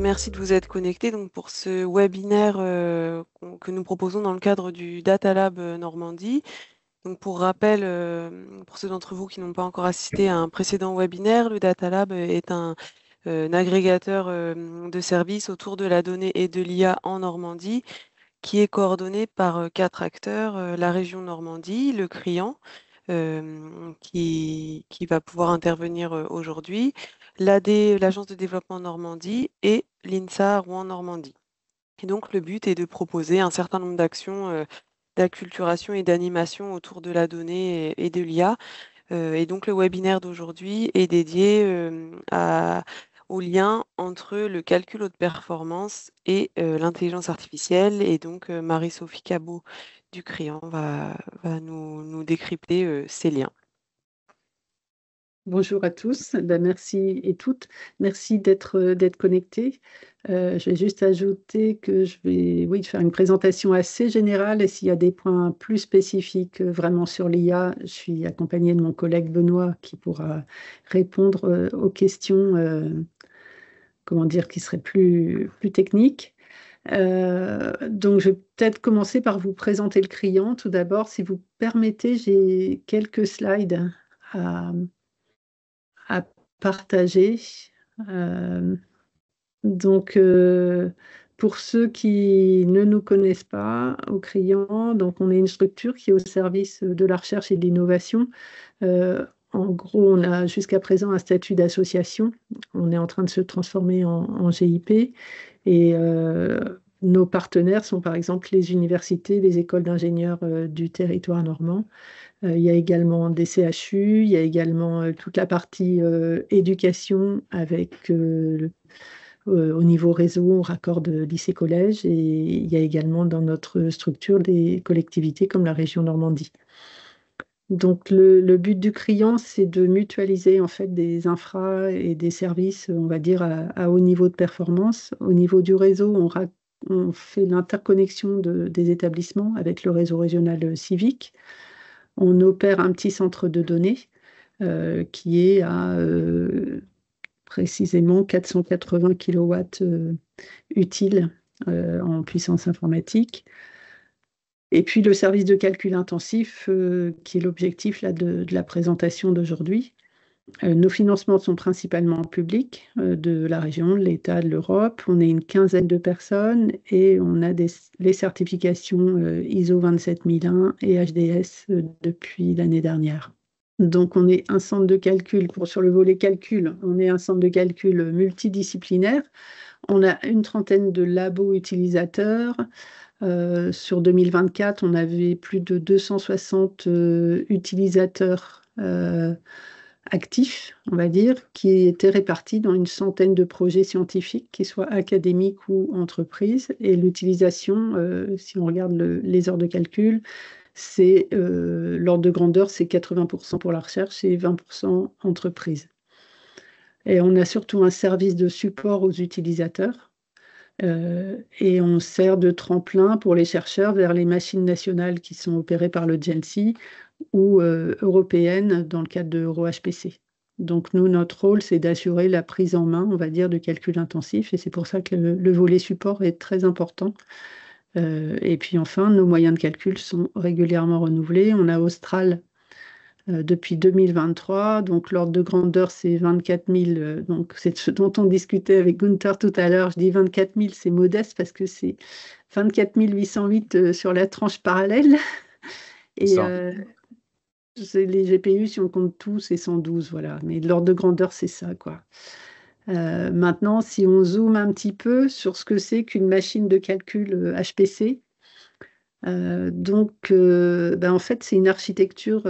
Merci de vous être connecté donc pour ce webinaire que nous proposons dans le cadre du Data Lab Normandie. Donc pour rappel, pour ceux d'entre vous qui n'ont pas encore assisté à un précédent webinaire, le Data Lab est un agrégateur de services autour de la donnée et de l'IA en Normandie, qui est coordonné par 4 acteurs, la région Normandie, le CRIAN, qui va pouvoir intervenir aujourd'hui, l'Agence de développement Normandie et l'INSA Rouen-Normandie. Et donc le but est de proposer un certain nombre d'actions d'acculturation et d'animation autour de la donnée et de l'IA. Et donc le webinaire d'aujourd'hui est dédié au lien entre le calcul haute performance et l'intelligence artificielle. Et donc Marie-Sophie Cabot du CRIAN va nous décrypter ces liens. Bonjour à tous, merci et toutes, merci d'être connectés. Je vais juste ajouter que je vais faire une présentation assez générale et s'il y a des points plus spécifiques vraiment sur l'IA, je suis accompagnée de mon collègue Benoît qui pourra répondre aux questions qui seraient plus techniques. Donc, je vais peut-être commencer par vous présenter le client. Tout d'abord, si vous permettez, j'ai quelques slides à partager. Euh, donc, pour ceux qui ne nous connaissent pas, au Crian, donc on est une structure qui est au service de la recherche et de l'innovation. En gros, on a jusqu'à présent un statut d'association. On est en train de se transformer en GIP et nos partenaires sont par exemple les universités, les écoles d'ingénieurs du territoire normand. Il y a également des CHU, il y a également toute la partie éducation avec au niveau réseau, on raccorde lycée-collège et il y a également dans notre structure des collectivités comme la région Normandie. Donc le but du client, c'est de mutualiser en fait des infras et des services, on va dire, à haut niveau de performance. Au niveau du réseau, on fait l'interconnexion des établissements avec le réseau régional civique. On opère un petit centre de données qui est à précisément 480 kilowatts utiles en puissance informatique. Et puis le service de calcul intensif, qui est l'objectif là, de la présentation d'aujourd'hui. Nos financements sont principalement publics de la région, de l'État, de l'Europe. On est une quinzaine de personnes et on a les certifications ISO 27001 et HDS depuis l'année dernière. Donc, on est un centre de calcul, sur le volet calcul, on est un centre de calcul multidisciplinaire. On a une trentaine de labos utilisateurs. Sur 2024, on avait plus de 260 utilisateurs actifs, on va dire, qui étaient répartis dans une centaine de projets scientifiques, qu'ils soient académiques ou entreprises. Et l'utilisation, si on regarde les heures de calcul, c'est l'ordre de grandeur, c'est 80% pour la recherche et 20% entreprise. Et on a surtout un service de support aux utilisateurs. Et on sert de tremplin pour les chercheurs vers les machines nationales qui sont opérées par le GENSI ou européennes dans le cadre de EuroHPC. Donc nous, notre rôle, c'est d'assurer la prise en main, on va dire, de calcul intensif. Et c'est pour ça que le volet support est très important. Et puis enfin, nos moyens de calcul sont régulièrement renouvelés. On a Austral depuis 2023, donc l'ordre de grandeur c'est 24 000, donc c'est ce dont on discutait avec Gunther tout à l'heure. Je dis 24 000, c'est modeste parce que c'est 24 808 sur la tranche parallèle. Et les GPU, si on compte tout, c'est 112, voilà. Mais l'ordre de grandeur, c'est ça, quoi. Maintenant, si on zoome un petit peu sur ce que c'est qu'une machine de calcul HPC, en fait, c'est une architecture,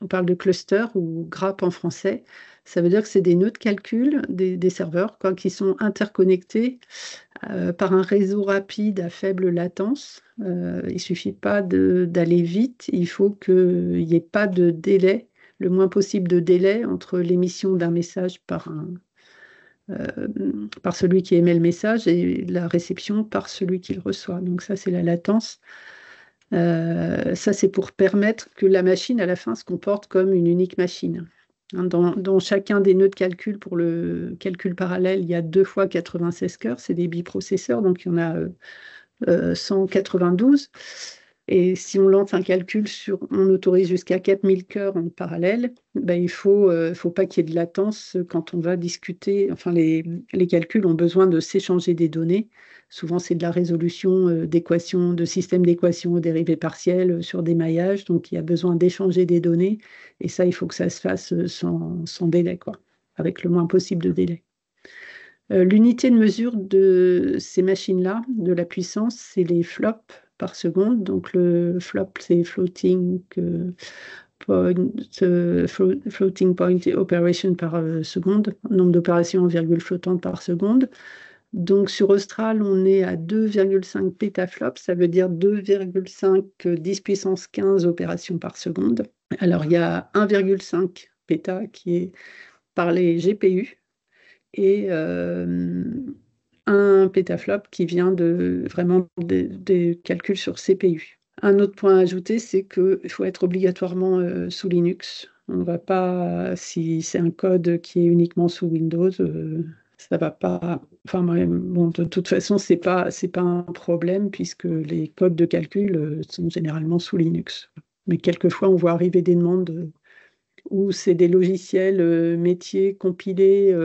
on parle de cluster ou grappe en français. Ça veut dire que c'est des nœuds de calcul, des serveurs quoi, qui sont interconnectés par un réseau rapide à faible latence. Il ne suffit pas d'aller vite, il faut qu'il n'y ait pas de délai, le moins possible de délai entre l'émission d'un message par celui qui émet le message et la réception par celui qui le reçoit. Donc ça, c'est la latence. Ça, c'est pour permettre que la machine, à la fin, se comporte comme une unique machine. Hein, dans chacun des nœuds de calcul, pour le calcul parallèle, il y a 2 fois 96 cœurs, c'est des biprocesseurs, donc il y en a 192. Et si on lance un calcul on autorise jusqu'à 4000 cœurs en parallèle, ben, faut pas qu'il y ait de latence quand on va discuter. Enfin, les calculs ont besoin de s'échanger des données. Souvent, c'est de la résolution d'équations, de systèmes d'équations aux dérivées partielles sur des maillages. Donc, il y a besoin d'échanger des données. Et ça, il faut que ça se fasse sans délai, quoi, avec le moins possible de délai. L'unité de mesure de ces machines-là, de la puissance, c'est les flops par seconde. Donc le flop, c'est floating point operation par seconde, nombre d'opérations en virgule flottante par seconde. Donc sur Austral, on est à 2,5 pétaflops, ça veut dire 2,5 10 puissance 15 opérations par seconde. Alors il y a 1,5 péta qui est par les GPU et un pétaflop qui vient vraiment des calculs sur CPU. Un autre point à ajouter, c'est qu'il faut être obligatoirement sous Linux. On va pas, si c'est un code qui est uniquement sous Windows, ça va pas. Enfin, bon, de toute façon, c'est pas un problème puisque les codes de calcul sont généralement sous Linux. Mais quelquefois, on voit arriver des demandes où c'est des logiciels métiers compilés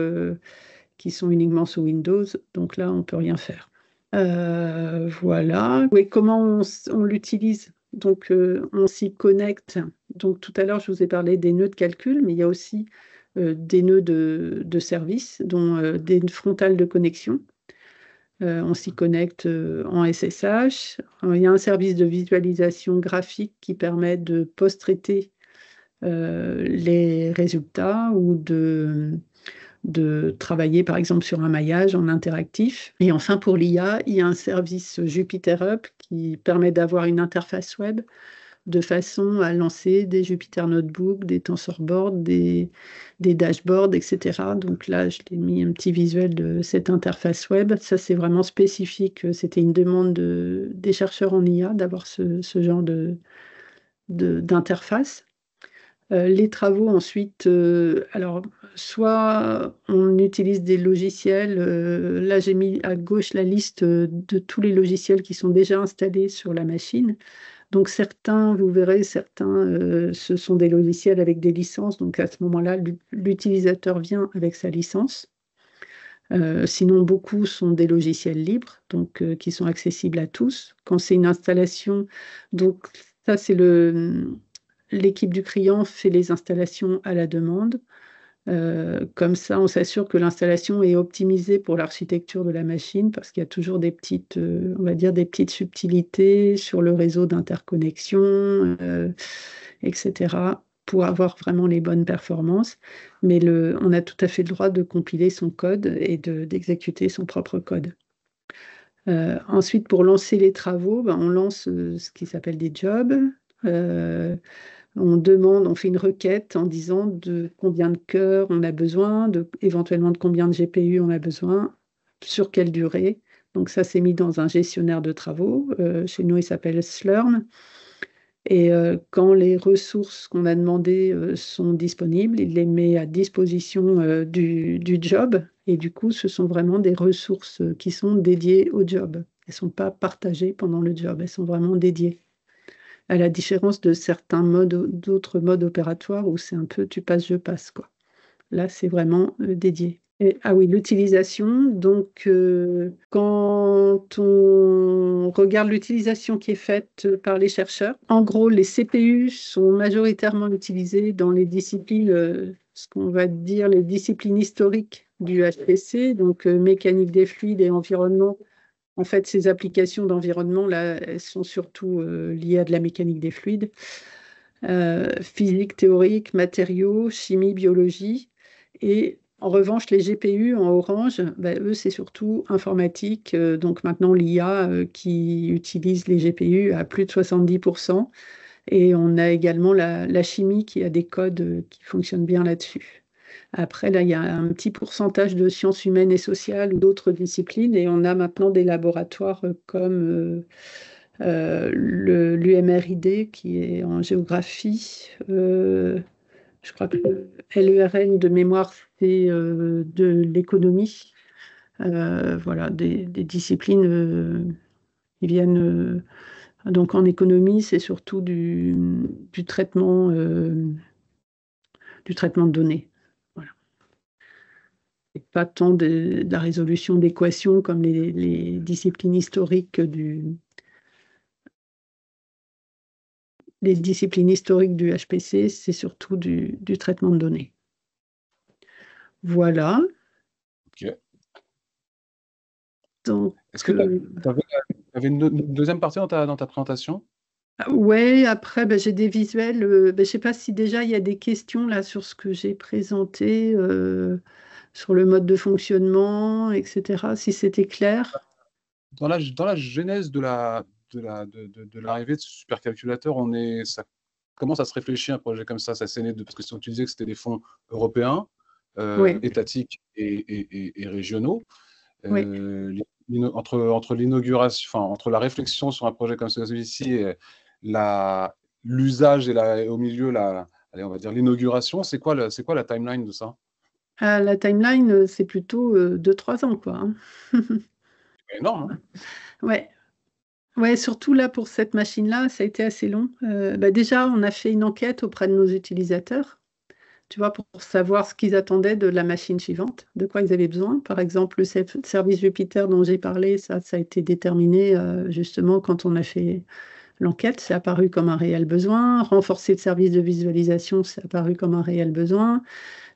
qui sont uniquement sous Windows. Donc là, on ne peut rien faire. Voilà. Et comment on l'utilise? Donc, on s'y connecte. Donc, tout à l'heure, je vous ai parlé des nœuds de calcul, mais il y a aussi des nœuds de service, dont des frontales de connexion. On s'y connecte en SSH. Il y a un service de visualisation graphique qui permet de post-traiter les résultats ou de travailler par exemple sur un maillage en interactif. Et enfin pour l'IA, il y a un service JupyterUp qui permet d'avoir une interface web de façon à lancer des Jupyter Notebook, des TensorBoard, des dashboards, etc. Donc là, je t'ai mis un petit visuel de cette interface web. Ça, c'est vraiment spécifique. C'était une demande des chercheurs en IA d'avoir ce genre d'interface. Les travaux ensuite, alors soit on utilise des logiciels, là j'ai mis à gauche la liste de tous les logiciels qui sont déjà installés sur la machine. Donc certains, vous verrez, ce sont des logiciels avec des licences, donc à ce moment-là, l'utilisateur vient avec sa licence. Sinon, beaucoup sont des logiciels libres, donc qui sont accessibles à tous. Quand c'est une installation, donc ça c'est l'équipe du client fait les installations à la demande. Comme ça, on s'assure que l'installation est optimisée pour l'architecture de la machine parce qu'il y a toujours des petites, on va dire, des petites subtilités sur le réseau d'interconnexion, etc., pour avoir vraiment les bonnes performances. Mais on a tout à fait le droit de compiler son code et d'exécuter son propre code. Ensuite, pour lancer les travaux, ben, on lance ce qui s'appelle des jobs. On fait une requête en disant de combien de cœurs on a besoin, éventuellement de combien de GPU on a besoin, sur quelle durée. Donc ça, c'est mis dans un gestionnaire de travaux. Chez nous, il s'appelle Slurm. Et quand les ressources qu'on a demandées sont disponibles, il les met à disposition du job. Et du coup, ce sont vraiment des ressources qui sont dédiées au job. Elles ne sont pas partagées pendant le job, elles sont vraiment dédiées. À la différence de d'autres modes opératoires où c'est un peu tu passes, je passe, quoi. Là, c'est vraiment dédié. Ah oui, l'utilisation. Donc, quand on regarde l'utilisation qui est faite par les chercheurs, en gros, les CPU sont majoritairement utilisés dans les disciplines, ce qu'on va dire les disciplines historiques du HPC, donc mécanique des fluides et environnement. En fait, ces applications d'environnement, là, elles sont surtout liées à de la mécanique des fluides, physique théorique, matériaux, chimie, biologie. Et en revanche, les GPU en orange, ben, eux, c'est surtout informatique. Donc maintenant, l'IA qui utilise les GPU à plus de 70%. Et on a également la chimie qui a des codes qui fonctionnent bien là-dessus. Après, là, il y a un petit pourcentage de sciences humaines et sociales ou d'autres disciplines, et on a maintenant des laboratoires comme l'UMRID qui est en géographie, Je crois que le LERN de mémoire, c'est de l'économie. Voilà, des disciplines qui viennent. Donc en économie, c'est surtout du traitement, du traitement de données. Voilà. Et pas tant de la résolution d'équations comme les disciplines historiques les disciplines historiques du HPC, c'est surtout du traitement de données. Voilà. Ok. Donc, Est-ce que tu avais une deuxième partie dans ta présentation? ouais, après, ben, j'ai des visuels. Ben, je ne sais pas si déjà il y a des questions là sur ce que j'ai présenté, sur le mode de fonctionnement, etc. Si c'était clair. Dans la genèse de l'arrivée de ce supercalculateur, ça commence à se réfléchir un projet comme ça s'est né parce que tu disais que c'était des fonds européens, Oui, étatiques et régionaux. oui. Entre l'inauguration, enfin, entre la réflexion sur un projet comme celui-ci et l'usage et au milieu, allez, on va dire l'inauguration, c'est quoi la timeline de ça? Ah, la timeline, c'est plutôt 2-3 ans, quoi. Hein. C'est énorme, hein? Ouais. Ouais, surtout là pour cette machine-là, ça a été assez long. Bah déjà, on a fait une enquête auprès de nos utilisateurs, tu vois, pour savoir ce qu'ils attendaient de la machine suivante, de quoi ils avaient besoin. Par exemple, le service Jupyter dont j'ai parlé, ça a été déterminé justement quand on a fait l'enquête. C'est apparu comme un réel besoin. Renforcer le service de visualisation, c'est apparu comme un réel besoin.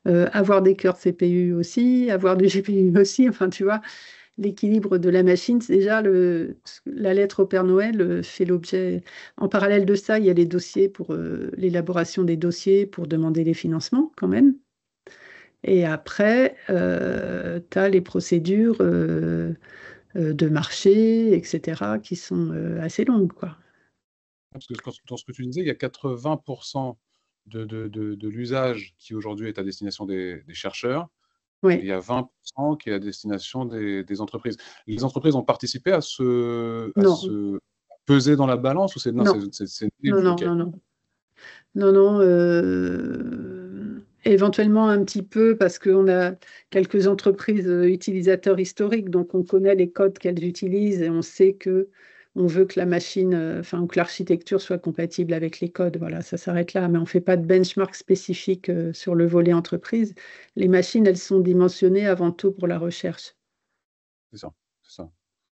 Avoir des cœurs CPU aussi, avoir du GPU aussi, enfin, tu vois. L'équilibre de la machine, c'est déjà la lettre au Père Noël fait l'objet. En parallèle de ça, il y a les dossiers pour l'élaboration des dossiers pour demander les financements quand même. Et après, tu as les procédures de marché, etc., qui sont assez longues, quoi. Parce que dans ce que tu disais, il y a 80% de l'usage qui aujourd'hui est à destination des chercheurs, et il Oui. y a 20% qui est à destination des entreprises. Les entreprises ont participé à Non, peser dans la balance, ou c'est non, non, non, non, ok. non, non. Non, non, éventuellement un petit peu parce qu'on a quelques entreprises utilisateurs historiques, donc on connaît les codes qu'elles utilisent et on sait que on veut que la machine, enfin que l'architecture soit compatible avec les codes. Voilà, ça s'arrête là, mais on ne fait pas de benchmark spécifique sur le volet entreprise. Les machines, elles sont dimensionnées avant tout pour la recherche. C'est ça, c'est ça.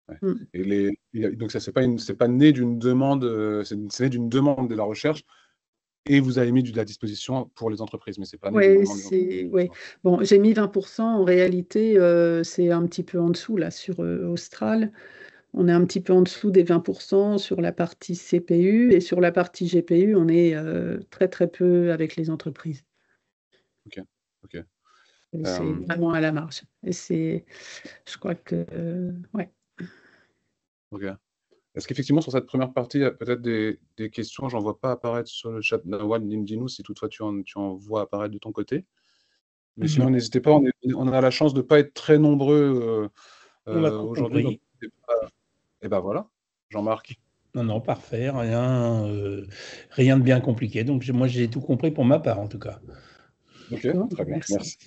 Ouais. Mm. Donc ça, c'est pas né d'une demande, c'est né d'une demande de la recherche, et vous avez mis de la disposition pour les entreprises, mais c'est pas né d'une Oui, demande des entreprises. ouais. Bon, j'ai mis 20%. En réalité, c'est un petit peu en dessous là sur Austral. On est un petit peu en dessous des 20% sur la partie CPU et sur la partie GPU, on est très très peu avec les entreprises. Ok, ok. Et c'est vraiment à la marge. Et je crois que, ouais. Ok. Est-ce qu'effectivement, sur cette première partie, il y a peut-être des questions? J'en vois pas apparaître sur le chat. Nawal, dis-nous si toutefois tu en vois apparaître de ton côté. Mais sinon, n'hésitez pas. On a la chance de ne pas être très nombreux On l'a tout aujourd'hui. compris. Et ben voilà, Jean-Marc. Non, non, parfait, rien de bien compliqué. Donc moi, j'ai tout compris pour ma part, en tout cas. Ok, Bon, très bien, merci.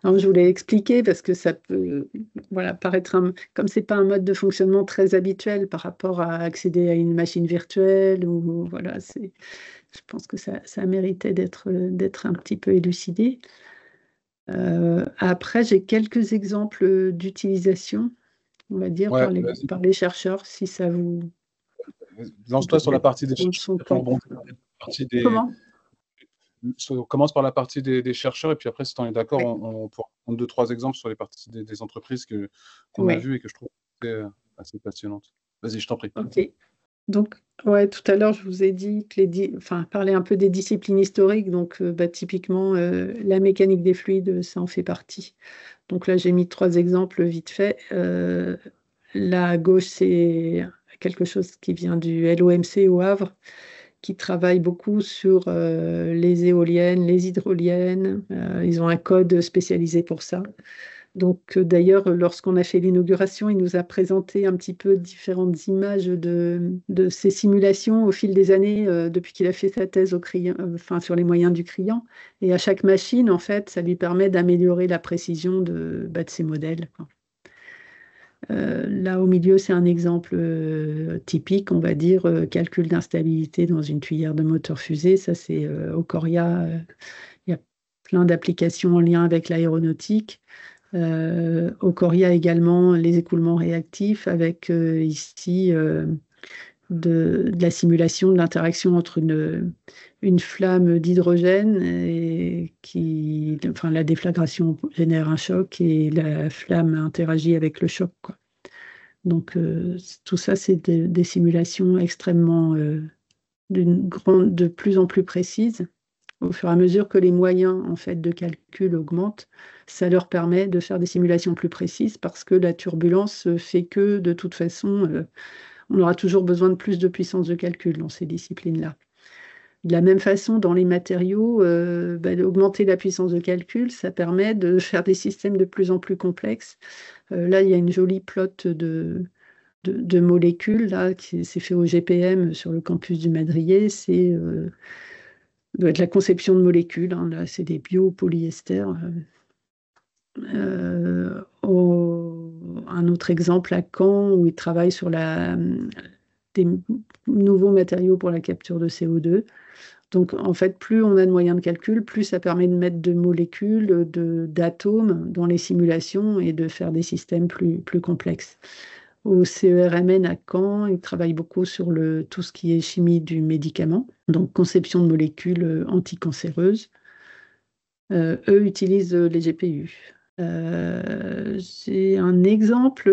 Non, je voulais expliquer parce que ça peut voilà, paraître comme c'est pas un mode de fonctionnement très habituel par rapport à accéder à une machine virtuelle ou voilà, je pense que ça méritait d'être un petit peu élucidé. Après, j'ai quelques exemples d'utilisation, on va dire, Ouais, par les chercheurs, si ça vous lance-toi sur la partie des prend son chercheurs. temps. Comment? On commence par la partie des chercheurs, et puis après, si tu en es d'accord, Oui. on pourra prendre 2-3 exemples sur les parties des entreprises qu'on a Ouais. vues et que je trouve assez passionnantes. Vas-y, je t'en prie. Ok. Donc, ouais, tout à l'heure, je vous ai dit que enfin, parler un peu des disciplines historiques. Donc, bah, typiquement, la mécanique des fluides, ça en fait partie. Donc là, j'ai mis 3 exemples vite fait. Là, à gauche, c'est quelque chose qui vient du LOMC au Havre, qui travaille beaucoup sur les éoliennes, les hydroliennes. Ils ont un code spécialisé pour ça. Donc, d'ailleurs, lorsqu'on a fait l'inauguration, il nous a présenté un petit peu différentes images de ces simulations au fil des années, depuis qu'il a fait sa thèse sur les moyens du Crillon. Et à chaque machine, en fait, ça lui permet d'améliorer la précision de ces modèles, quoi. Là, au milieu, c'est un exemple typique, on va dire, calcul d'instabilité dans une tuyère de moteur fusée. Ça, c'est au Coria. Il y a plein d'applications en lien avec l'aéronautique. Au Coria également, les écoulements réactifs avec ici de la simulation de l'interaction entre une flamme d'hydrogène la déflagration génère un choc et la flamme interagit avec le choc, quoi. Donc tout ça, c'est des simulations extrêmement de plus en plus précises. Au fur et à mesure que les moyens en fait, de calcul augmentent, ça leur permet de faire des simulations plus précises parce que la turbulence fait que, de toute façon, on aura toujours besoin de plus de puissance de calcul dans ces disciplines-là. De la même façon, dans les matériaux, augmenter la puissance de calcul, ça permet de faire des systèmes de plus en plus complexes. Là, il y a une jolie plotte de molécules là, qui s'est fait au GPM sur le campus du Madrier. C'est doit être la conception de molécules, hein. Là, c'est des biopolyesters. Un autre exemple à Caen, où ils travaillent sur des nouveaux matériaux pour la capture de CO2. Donc, en fait, plus on a de moyens de calcul, plus ça permet de mettre de molécules, d'atomes dans les simulations et de faire des systèmes plus complexes. Au CERMN à Caen, ils travaillent beaucoup sur tout ce qui est chimie du médicament, donc conception de molécules anticancéreuses. Eux utilisent les GPU. J'ai un exemple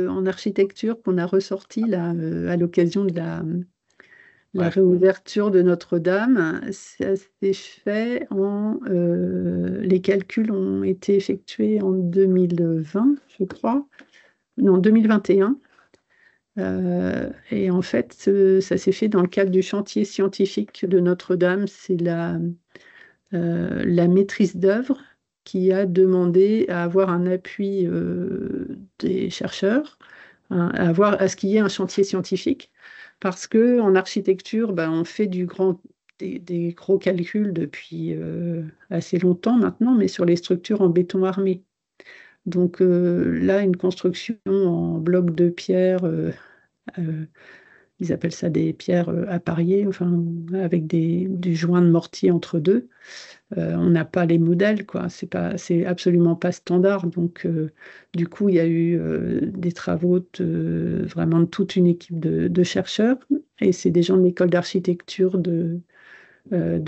en architecture qu'on a ressorti là, à l'occasion de la réouverture de Notre-Dame. Ça s'est fait les calculs ont été effectués en 2020, je crois. Non, 2021. Et en fait, ça s'est fait dans le cadre du chantier scientifique de Notre-Dame. C'est la maîtrise d'œuvre qui a demandé à avoir un appui des chercheurs, hein, à ce qu'il y ait un chantier scientifique, parce qu'en architecture, on fait des gros calculs depuis assez longtemps maintenant, mais sur les structures en béton armé. Donc là, une construction en bloc de pierre, ils appellent ça des pierres appariées, enfin, avec du joint de mortier entre deux. On n'a pas les modèles, quoi. C'est absolument pas standard. Donc, du coup, il y a eu des travaux vraiment de toute une équipe de chercheurs. Et c'est des gens de l'école d'architecture de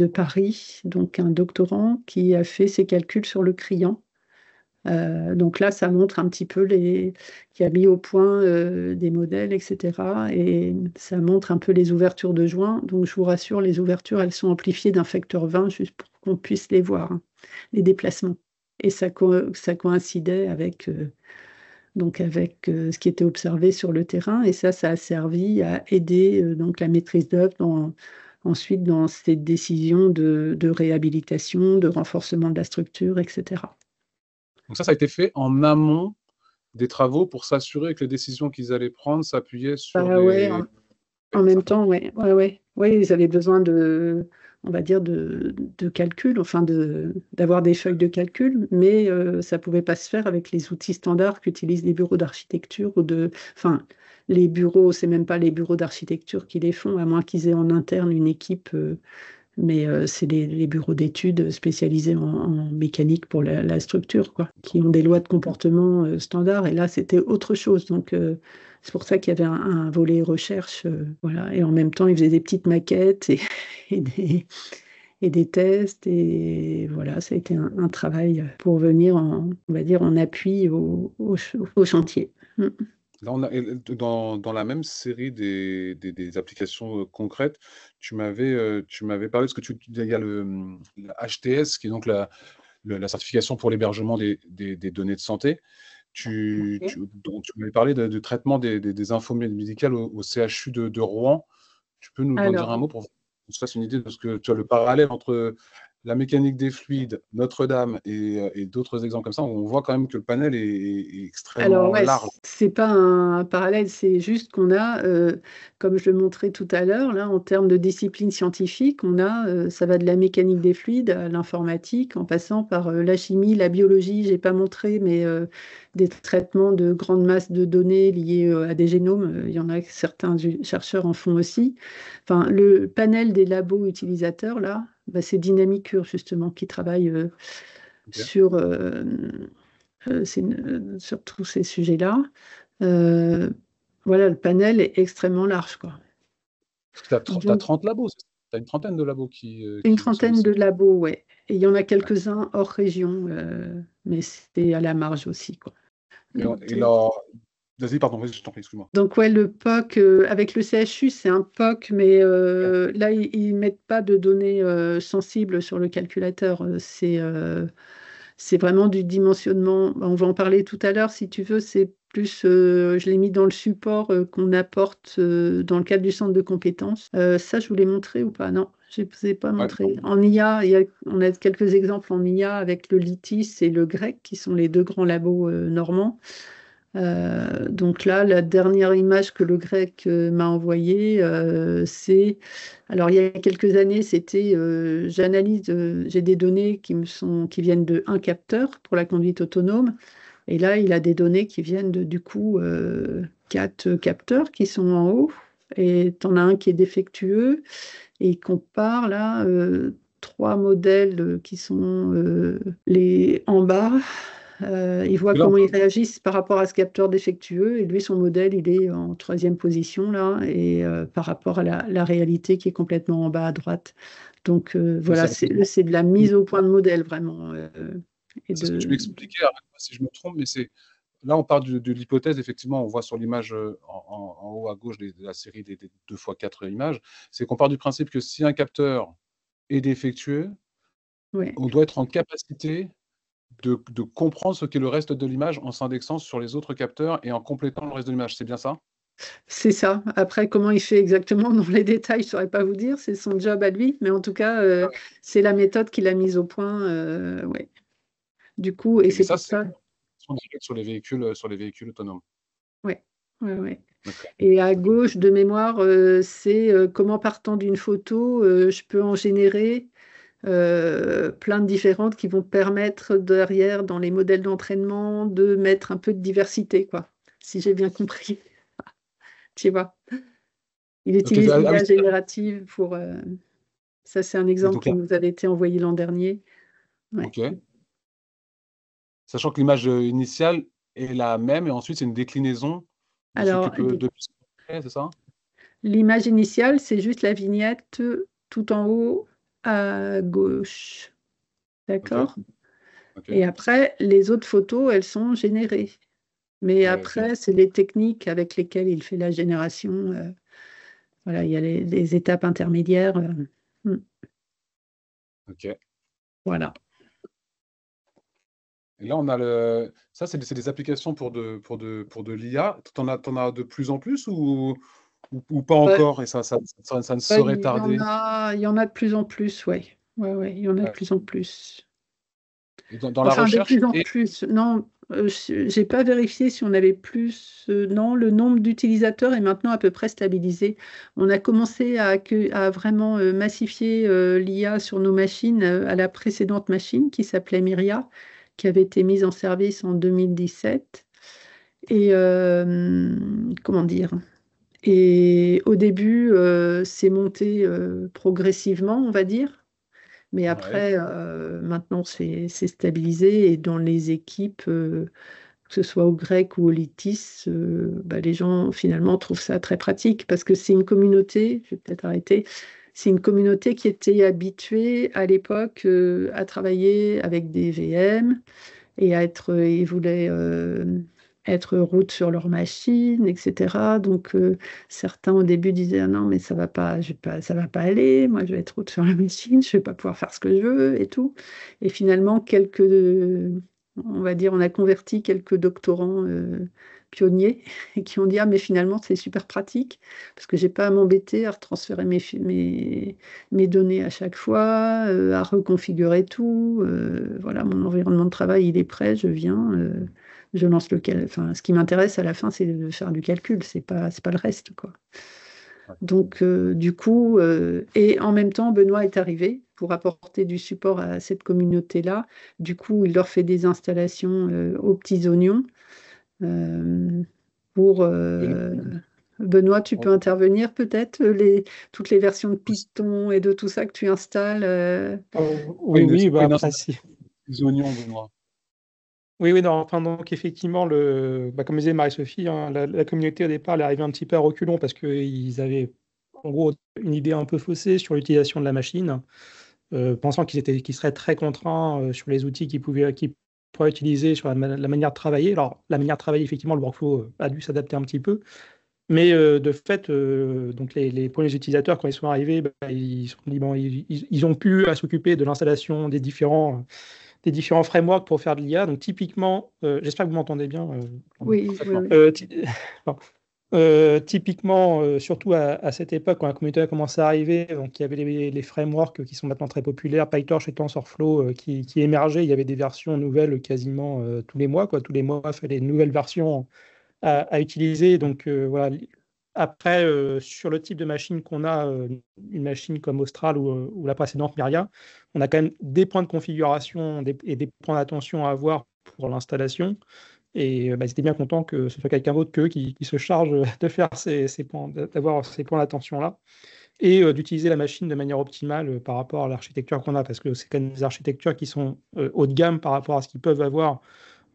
Paris, donc un doctorant qui a fait ses calculs sur le Crillon. Donc là, ça montre un petit peu qui a mis au point des modèles, etc. Et ça montre un peu les ouvertures de joints. Donc je vous rassure, les ouvertures, elles sont amplifiées d'un facteur 20 juste pour qu'on puisse les voir, hein, les déplacements. Et ça coïncidait avec ce qui était observé sur le terrain. Et ça a servi à aider donc la maîtrise d'œuvre ensuite dans ces décisions de réhabilitation, de renforcement de la structure, etc. Donc ça a été fait en amont des travaux pour s'assurer que les décisions qu'ils allaient prendre s'appuyaient sur en même temps, ouais. Ils avaient besoin on va dire, de calcul, enfin d'avoir des feuilles de calcul, mais ça ne pouvait pas se faire avec les outils standards qu'utilisent les bureaux d'architecture enfin, les bureaux, c'est même pas les bureaux d'architecture qui les font, à moins qu'ils aient en interne une équipe. Mais c'est les bureaux d'études spécialisés en mécanique pour la structure, quoi, qui ont des lois de comportement standards. Et là, c'était autre chose. Donc, c'est pour ça qu'il y avait un volet recherche. Voilà. Et en même temps, ils faisaient des petites maquettes et des tests. Et voilà, ça a été un travail pour venir, on va dire, en appui au chantier. Là, dans la même série des applications concrètes, tu m'avais parlé de ce que il y a la HTS, qui est donc la certification pour l'hébergement des données de santé. Tu m'avais parlé de traitement des infos médicales au CHU de Rouen. Tu peux nous en dire un mot pour qu'on se fasse une idée de ce que tu as le parallèle entre la mécanique des fluides, Notre-Dame et d'autres exemples comme ça, on voit quand même que le panel est Alors extrêmement ouais, large. c'est pas un parallèle, c'est juste qu'on a, comme je le montrais tout à l'heure, là, en termes de discipline scientifique, on a, ça va de la mécanique des fluides à l'informatique, en passant par la chimie, la biologie, j'ai pas montré, mais des traitements de grandes masses de données liées à des génomes, il y en a certains chercheurs en font aussi. Enfin, le panel des labos utilisateurs, là, bah, c'est Dynamicure, justement, qui travaille Ok. sur sur tous ces sujets-là. Euh, voilà, le panel est extrêmement large, quoi. Parce que tu as Donc, 30 labos, tu as une trentaine de labos une qui vous trentaine de sollicitent. labos, ouais. Et il y en a Ouais. quelques-uns hors région, mais c'est à la marge aussi, quoi. Et là, vas-y, pardon, vas-y, je t'en prie, excuse-moi. Donc, ouais, le POC, avec le CHU, c'est un POC, mais Ouais. là, ils ne mettent pas de données sensibles sur le calculateur. C'est vraiment du dimensionnement. On va en parler tout à l'heure, si tu veux. C'est plus, je l'ai mis dans le support qu'on apporte dans le cadre du centre de compétences. Ça, je vous l'ai montré ou pas? Non, je ne vous ai pas Ouais, montré. En IA, on a quelques exemples en IA avec le LITIS et le GREC, qui sont les deux grands labos normands. Donc là, la dernière image que le grec m'a envoyée, c'est... Alors, il y a quelques années, c'était... j'analyse, j'ai des données qui viennent de un capteur pour la conduite autonome. Et là, il a des données qui viennent de, du coup, 4 capteurs qui sont en haut. Et tu en as un qui est défectueux. Et il compare là 3 modèles qui sont les en bas. Il voit Et là, comment ils réagissent par rapport à ce capteur défectueux. Et lui, son modèle, il est en troisième position là, et par rapport à la réalité qui est complètement en bas à droite. Donc voilà, c'est de la mise au point de modèle vraiment. Et c'est ce que tu de... m'expliquais, arrête-moi si je me trompe, mais c'est là on part de l'hypothèse, effectivement, on voit sur l'image en haut à gauche de la série des 2 x 4 images, c'est qu'on part du principe que si un capteur est défectueux, Ouais. on doit être en capacité de comprendre ce qu'est le reste de l'image en s'indexant sur les autres capteurs et en complétant le reste de l'image. C'est bien ça? C'est ça. Après, comment il fait exactement dans les détails, je ne saurais pas vous dire. C'est son job à lui. Mais en tout cas, c'est la méthode qu'il a mise au point. Ouais. Du coup, et Ok, mais c'est ça, pour c'est ça. sur les véhicules autonomes. Ouais. Ouais, ouais. D'accord. Et à Ok. gauche, de mémoire, c'est comment partant d'une photo, je peux en générer plein de différentes qui vont permettre derrière, dans les modèles d'entraînement, de mettre un peu de diversité, quoi. Si j'ai bien compris. Tu vois. Il Ok, utilise ah oui, l'IA générative pour... ça, c'est un et exemple donc qui là, nous avait été envoyé l'an dernier. Ouais. ok. Sachant que l'image initiale est la même et ensuite c'est une déclinaison de ce que Alors, peut de plus c'est ça? l'image initiale, c'est juste la vignette tout en haut à gauche. Ok, D'accord? ok. Et après, les autres photos, elles sont générées. Mais Ouais, ok, après, c'est les techniques avec lesquelles il fait la génération. Voilà, il y a les étapes intermédiaires. ok. Voilà. Et là, on a le. Ça, c'est des applications pour de l'IA. T'en as de plus en plus ou pas Ouais, encore? Et ça ne ouais, saurait tarder. il y en a de plus en plus, ouais. Ouais, ouais, il y en a de Ouais. plus en plus. Et dans la Enfin, de recherche plus en et. plus. Non, j'ai pas vérifié si on avait plus. Non, le nombre d'utilisateurs est maintenant à peu près stabilisé. On a commencé à vraiment massifier l'IA sur nos machines à la précédente machine qui s'appelait Myria, qui avait été mise en service en 2017. Et comment dire? Et au début, c'est monté progressivement, on va dire. Mais Ouais. après, maintenant, c'est stabilisé et dans les équipes, que ce soit au grec ou au litis, bah, les gens finalement trouvent ça très pratique parce que c'est une communauté, je vais peut-être arrêter, c'est une communauté qui était habituée à l'époque à travailler avec des VM et ils voulaient être route sur leur machine, etc. Donc certains au début disaient ah non mais ça va pas, ça va pas aller, moi je vais être route sur la machine, je vais pas pouvoir faire ce que je veux et tout. Et finalement on va dire on a converti quelques doctorants pionniers et qui ont dit: «Ah mais finalement c'est super pratique parce que j'ai pas à m'embêter à retransférer mes données à chaque fois, à reconfigurer tout, voilà mon environnement de travail il est prêt, je viens, je lance enfin ce qui m'intéresse à la fin c'est de faire du calcul, c'est pas le reste quoi». Ouais. Donc du coup, et en même temps Benoît est arrivé pour apporter du support à cette communauté-là. Du coup, il leur fait des installations, aux petits oignons. Pour Benoît, tu peux intervenir peut-être toutes les versions de Python et de tout ça que tu installes. Oui, oui, bah, Une après, si. des oignons, Benoît. Oui, oui, non, enfin, donc effectivement, comme disait Marie-Sophie, hein, la communauté au départ, elle est arrivée un petit peu à reculons parce qu'ils avaient en gros une idée un peu faussée sur l'utilisation de la machine, pensant qu'ils seraient très contraints sur les outils qu'ils pourraient utiliser, sur la manière de travailler. Alors, la manière de travailler, effectivement, le workflow a dû s'adapter un petit peu, mais de fait, donc les premiers utilisateurs, quand ils sont arrivés, bah, ils se sont dit, bon, ils ont pu à s'occuper de l'installation des différents frameworks pour faire de l'IA. Donc typiquement, j'espère que vous m'entendez bien. Oui, oui, oui. Pardon. Typiquement, surtout à cette époque, quand la communauté a commencé à arriver, donc il y avait les frameworks qui sont maintenant très populaires, PyTorch et TensorFlow, qui émergeaient. Il y avait des versions nouvelles quasiment tous les mois, quoi. Tous les mois, il fallait une nouvelle version à utiliser. Donc voilà. Après, sur le type de machine qu'on a, une machine comme Austral ou la précédente Myria, on a quand même des points de configuration et des points d'attention à avoir pour l'installation. Et bah, ils étaient bien contents que ce soit quelqu'un d'autre qu'eux qui se charge de faire d'avoir ces points d'attention-là et d'utiliser la machine de manière optimale par rapport à l'architecture qu'on a, parce que c'est quand même des architectures qui sont haut de gamme par rapport à ce qu'ils peuvent avoir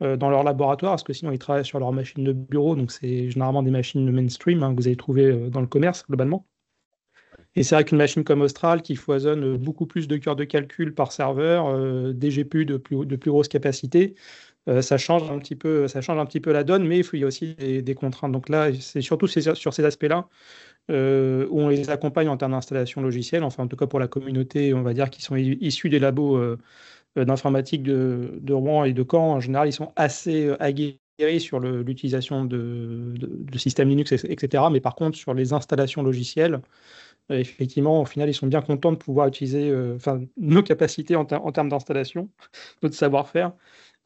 dans leur laboratoire, parce que sinon ils travaillent sur leur machine de bureau, donc c'est généralement des machines de mainstream que vous allez trouver dans le commerce globalement. Et c'est vrai qu'une machine comme Austral qui foisonne beaucoup plus de cœurs de calcul par serveur, des GPU de plus grosse capacité, ça change un petit peu la donne, mais il y a aussi des contraintes. Donc là, c'est surtout sur ces aspects-là où on les accompagne en termes d'installation logicielle, enfin en tout cas pour la communauté, on va dire, qui sont issus des labos d'informatique de Rouen et de Caen. En général, ils sont assez aguerris sur l'utilisation de systèmes Linux, etc. Mais par contre, sur les installations logicielles, effectivement, au final, ils sont bien contents de pouvoir utiliser nos capacités en termes d'installation, notre savoir-faire.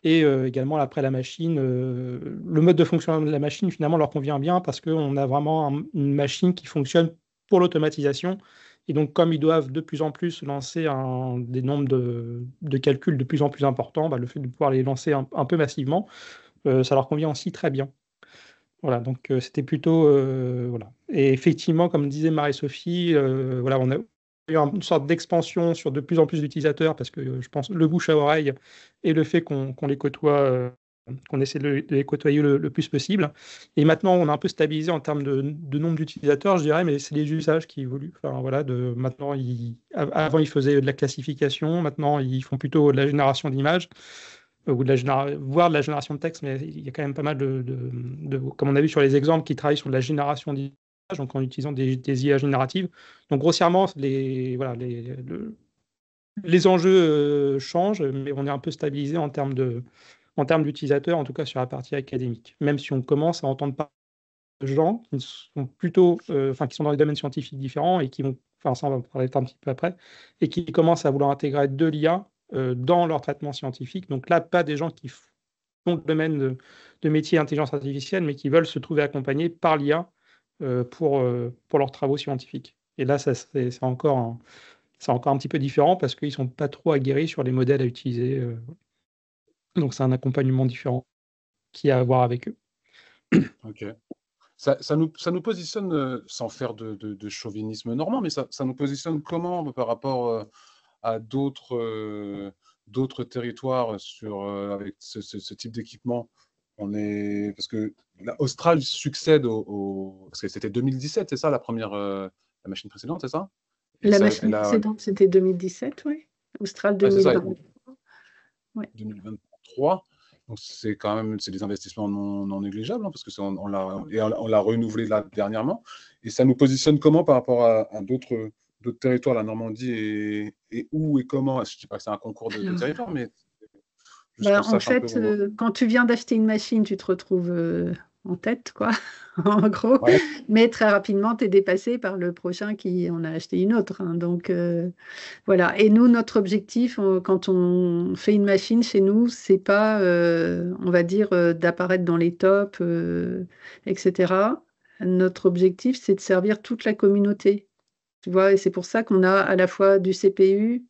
Et également, après la machine, le mode de fonctionnement de la machine, finalement, leur convient bien parce qu'on a vraiment une machine qui fonctionne pour l'automatisation. Et donc, comme ils doivent de plus en plus lancer des nombres de calculs de plus en plus importants, bah, le fait de pouvoir les lancer un peu massivement, ça leur convient aussi très bien. Voilà, donc c'était plutôt. Voilà. Et effectivement, comme disait Marie-Sophie, voilà, on a eu une sorte d'expansion sur de plus en plus d'utilisateurs parce que je pense le bouche à oreille et le fait qu'on les côtoie, qu'on essaie de les côtoyer le plus possible. Et maintenant, on a un peu stabilisé en termes de nombre d'utilisateurs, je dirais, mais c'est les usages qui évoluent. Enfin, voilà, maintenant, avant, ils faisaient de la classification, maintenant, ils font plutôt de la génération d'images ou voire de la génération de texte, mais il y a quand même pas mal comme on a vu sur les exemples, qui travaillent sur de la génération d'images, donc en utilisant des IA génératives. Donc grossièrement, voilà, les enjeux changent, mais on est un peu stabilisé en termes d'utilisateurs, en tout cas sur la partie académique. Même si on commence à entendre parler de gens qui sont plutôt, qui sont dans des domaines scientifiques différents et qui vont, enfin ça on va en parler un petit peu après, et qui commencent à vouloir intégrer de l'IA dans leur traitement scientifique. Donc là, pas des gens qui font le domaine de métier intelligence artificielle, mais qui veulent se trouver accompagnés par l'IA pour leurs travaux scientifiques. Et là, c'est encore un petit peu différent parce qu'ils ne sont pas trop aguerris sur les modèles à utiliser. Donc c'est un accompagnement différent qu'il y a à voir avec eux. Ok. Ça nous positionne, sans faire de chauvinisme normand, mais ça nous positionne comment par rapport à d'autres territoires avec ce type d'équipement? Parce que Austral succède parce que c'était 2017, c'est ça la machine précédente, c'est ça? Et La machine précédente, c'était 2017, oui. Austral c'est ça, 2023. Ouais. 2023. Donc c'est quand même des investissements non négligeables, parce que on l'a renouvelé là dernièrement. Et ça nous positionne comment par rapport à d'autres territoires, la Normandie et où et comment? Je ne dis pas que c'est un concours de territoire, mais juste qu'on En sache un peu. fait, quand tu viens d'acheter une machine, tu te retrouves en tête, quoi, en gros. Ouais. Mais très rapidement, tu es dépassé par le prochain qui en a acheté une autre, hein. Donc, voilà. Et nous, notre objectif, quand on fait une machine chez nous, c'est pas, on va dire, d'apparaître dans les tops, etc. Notre objectif, c'est de servir toute la communauté. Tu vois, et c'est pour ça qu'on a à la fois du CPU,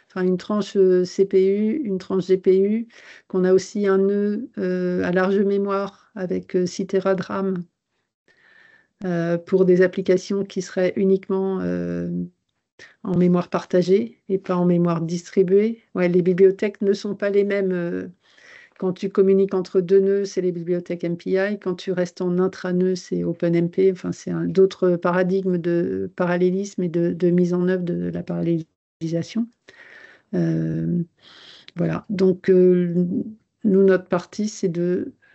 enfin une tranche CPU, une tranche GPU, qu'on a aussi un nœud à large mémoire avec 6 Tera de RAM pour des applications qui seraient uniquement en mémoire partagée et pas en mémoire distribuée. Ouais, les bibliothèques ne sont pas les mêmes. Quand tu communiques entre deux nœuds, c'est les bibliothèques MPI. Quand tu restes en intranœud, c'est OpenMP. Enfin, c'est d'autres paradigmes de parallélisme et de mise en œuvre de la parallélisation. Voilà. Donc, nous, notre partie, c'est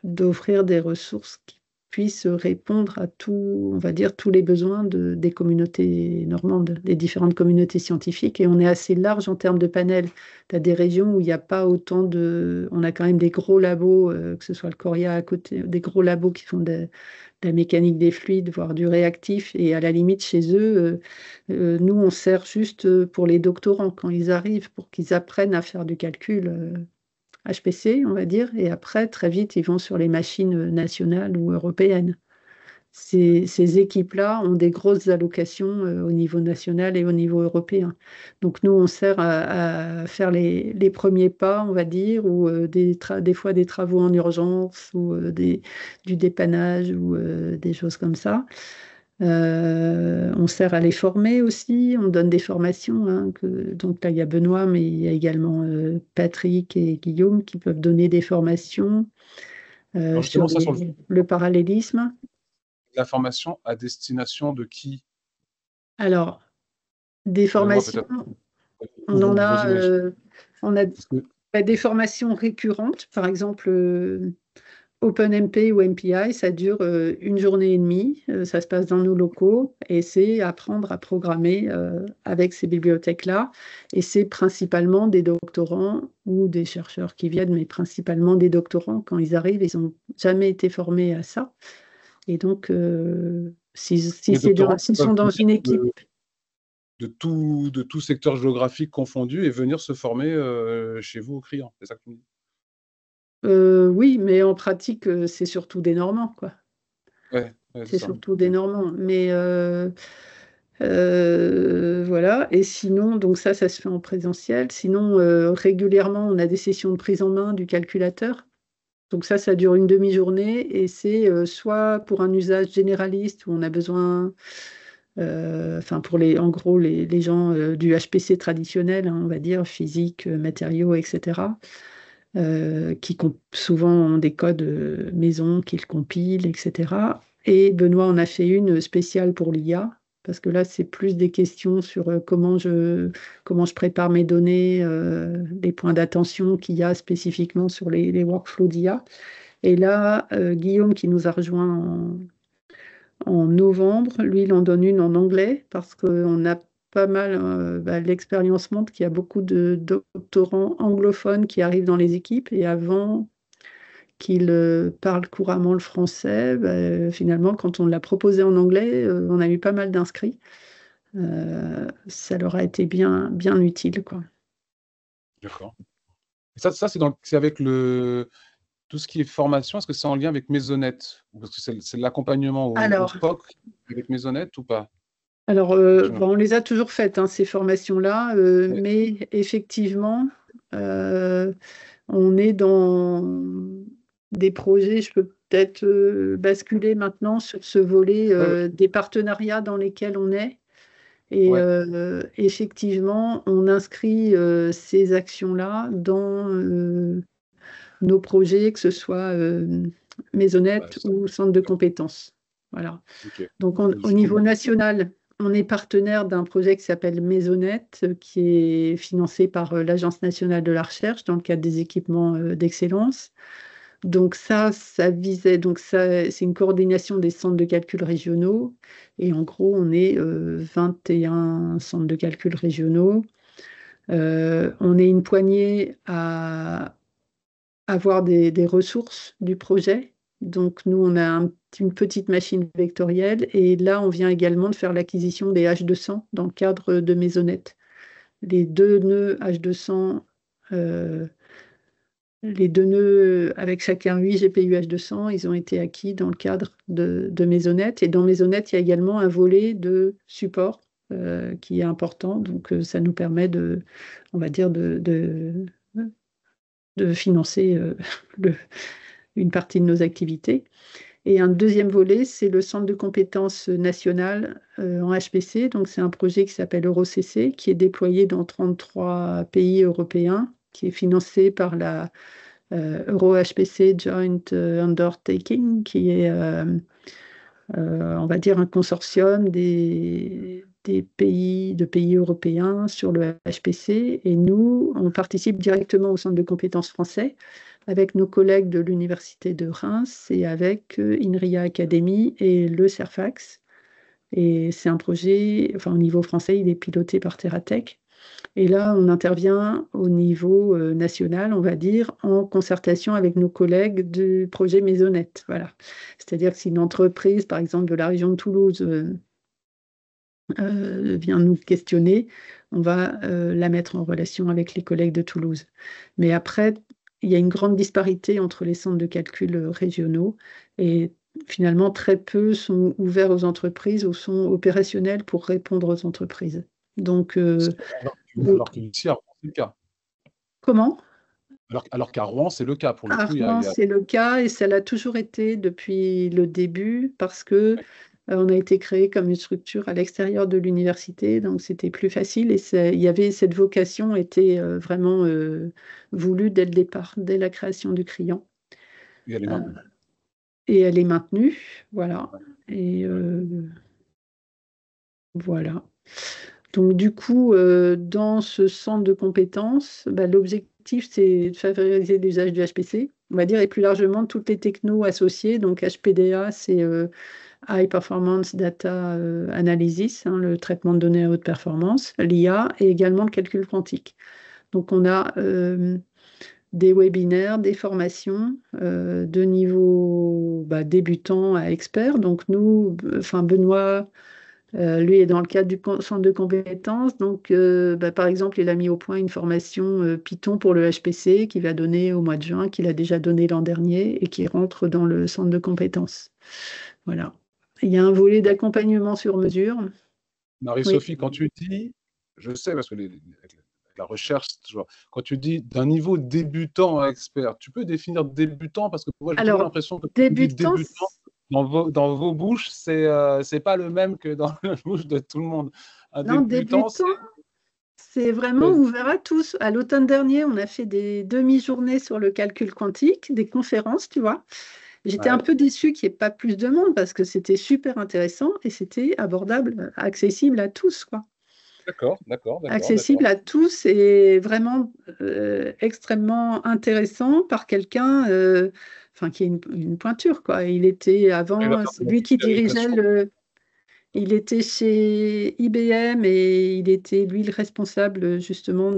d'offrir des ressources qui puissent répondre à tout, on va dire, tous les besoins des communautés normandes, des différentes communautés scientifiques. Et on est assez large en termes de panels. Tu as des régions où il n'y a pas autant de... On a quand même des gros labos, que ce soit le Coria à côté, des gros labos qui font de la mécanique des fluides, voire du réactif. Et à la limite, chez eux, nous, on sert juste pour les doctorants quand ils arrivent, pour qu'ils apprennent à faire du calcul HPC, on va dire. Et après, très vite, ils vont sur les machines nationales ou européennes. Ces équipes-là ont des grosses allocations au niveau national et au niveau européen. Donc nous, on sert à faire les premiers pas, on va dire, ou des fois des travaux en urgence, ou du dépannage, ou des choses comme ça. On sert à les former aussi, on donne des formations, hein, donc là il y a Benoît, mais il y a également Patrick et Guillaume qui peuvent donner des formations Alors sur justement, ça sur le parallélisme. la formation à destination de qui? Alors, des Benoît, formations, peut-être. on en Vas-y, a, mais on a parce que des formations récurrentes, par exemple OpenMP ou MPI, ça dure une journée et demie, ça se passe dans nos locaux et c'est apprendre à programmer avec ces bibliothèques-là. Et c'est principalement des doctorants ou des chercheurs qui viennent, mais principalement des doctorants. Quand ils arrivent, ils n'ont jamais été formés à ça. Et donc, s'ils les doctorants sont peuvent dans une équipe. de tout secteur géographique confondu et venir se former chez vous au Crian. C'est ça que tu me dis? Oui, mais en pratique, c'est surtout des Normands, quoi. Ouais, c'est C'est ça. surtout Ok. des Normands. Mais voilà. Et sinon, donc ça se fait en présentiel. Sinon, régulièrement, on a des sessions de prise en main du calculateur. Donc ça dure une demi-journée et c'est soit pour un usage généraliste où on a besoin, enfin pour en gros les gens du HPC traditionnel, hein, on va dire physique, matériaux, etc. Qui souvent ont des codes maison qu'ils compilent, etc. Et Benoît en a fait une spéciale pour l'IA, parce que là, c'est plus des questions sur comment je prépare mes données, les points d'attention qu'il y a spécifiquement sur les workflows d'IA. Et là, Guillaume, qui nous a rejoint en novembre, lui, il en donne une en anglais, parce qu'on a pas mal, l'expérience montre qu'il y a beaucoup de doctorants anglophones qui arrivent dans les équipes et avant qu'ils parlent couramment le français, finalement, quand on l'a proposé en anglais, on a eu pas mal d'inscrits. Ça leur a été bien, bien utile, quoi. D'accord. Et ça c'est avec tout ce qui est formation. Est-ce que c'est en lien avec Maisonnette? Parce que c'est de l'accompagnement au Alors, POC avec Maisonnette ou pas? on les a toujours faites, hein, ces formations-là, Ouais. mais effectivement, on est dans des projets, je peux peut-être basculer maintenant sur ce volet Ouais, ouais. des partenariats dans lesquels on est. Et Ouais. effectivement, on inscrit ces actions-là dans nos projets, que ce soit Bah, maisonnette ça. ou centre de compétences. Voilà. Ok. Donc, au Du coup, niveau national, on est partenaire d'un projet qui s'appelle Maisonnette, qui est financé par l'Agence nationale de la recherche dans le cadre des équipements d'excellence. Donc ça visait, donc ça, c'est une coordination des centres de calcul régionaux. Et en gros, on est 21 centres de calcul régionaux. On est une poignée à avoir des ressources du projet. Donc, nous, on a une petite machine vectorielle et là, on vient également de faire l'acquisition des H200 dans le cadre de Maisonnet. Les deux nœuds H200, les deux nœuds avec chacun 8 GPU H200, ils ont été acquis dans le cadre de Maisonnet. Et dans Maisonnet, il y a également un volet de support qui est important. Donc, ça nous permet on va dire, de financer une partie de nos activités. Et un deuxième volet, c'est le centre de compétences national en HPC. Donc, c'est un projet qui s'appelle EuroCC, qui est déployé dans 33 pays européens, qui est financé par la EuroHPC Joint Undertaking, qui est, on va dire, un consortium des pays européens sur le HPC. Et nous, on participe directement au centre de compétences français avec nos collègues de l'Université de Reims et avec INRIA Academy et le CERFAX. Et c'est un projet, enfin au niveau français, il est piloté par Terratech. Et là, on intervient au niveau national, on va dire, en concertation avec nos collègues du projet Maisonnet. Voilà. C'est-à-dire que si une entreprise, par exemple, de la région de Toulouse, vient nous questionner, on va la mettre en relation avec les collègues de Toulouse. Mais après, il y a une grande disparité entre les centres de calcul régionaux et finalement, très peu sont ouverts aux entreprises ou sont opérationnels pour répondre aux entreprises. Donc, alors qu'ici, à Rouen, c'est le cas. comment? Alors qu'à Rouen, c'est le cas. Pour le À coup, Rouen, c'est le cas et ça l'a toujours été depuis le début parce que on a été créé comme une structure à l'extérieur de l'université, donc c'était plus facile et il y avait cette vocation était vraiment voulue dès le départ, dès la création du Crian. Et elle est maintenue. Et elle est maintenue, voilà. Et voilà. Donc du coup, dans ce centre de compétences, l'objectif c'est de favoriser l'usage du HPC, on va dire, et plus largement toutes les technos associées. Donc HPDA, c'est High Performance Data Analysis, le traitement de données à haute performance, l'IA et également le calcul quantique. Donc on a des webinaires, des formations de niveau débutant à expert. Donc nous, Benoît, lui est dans le cadre du centre de compétences. Donc par exemple, il a mis au point une formation Python pour le HPC qu'il va donner au mois de juin, qu'il a déjà donné l'an dernier et qui rentre dans le centre de compétences. Voilà. Il y a un volet d'accompagnement sur mesure. Marie-Sophie, quand tu dis, je sais parce que avec la recherche, toujours, quand tu dis d'un niveau débutant à expert, tu peux définir débutant parce que moi j'ai toujours l'impression que débutant dans vos bouches, c'est pas le même que dans la bouche de tout le monde. Un débutant, c'est vraiment ouvert à tous. À l'automne dernier, on a fait des demi-journées sur le calcul quantique, des conférences, tu vois. J'étais un peu déçue qu'il n'y ait pas plus de monde parce que c'était super intéressant et c'était abordable, accessible à tous, quoi. D'accord. Accessible à tous et vraiment extrêmement intéressant par quelqu'un qui a une pointure, quoi. Il était avant, lui qui dirigeait il était chez IBM et il était, lui, le responsable justement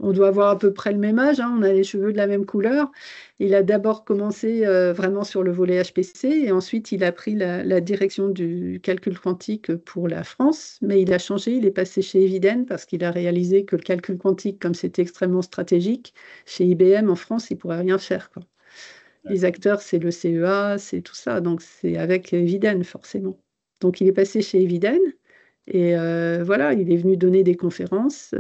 on doit avoir à peu près le même âge, on a les cheveux de la même couleur. Il a d'abord commencé vraiment sur le volet HPC et ensuite il a pris la direction du calcul quantique pour la France, mais il a changé, il est passé chez Eviden parce qu'il a réalisé que le calcul quantique, comme c'était extrêmement stratégique, chez IBM en France, il ne pourrait rien faire, quoi. Les acteurs, c'est le CEA, c'est tout ça, donc c'est avec Eviden forcément. Donc il est passé chez Eviden et voilà, il est venu donner des conférences.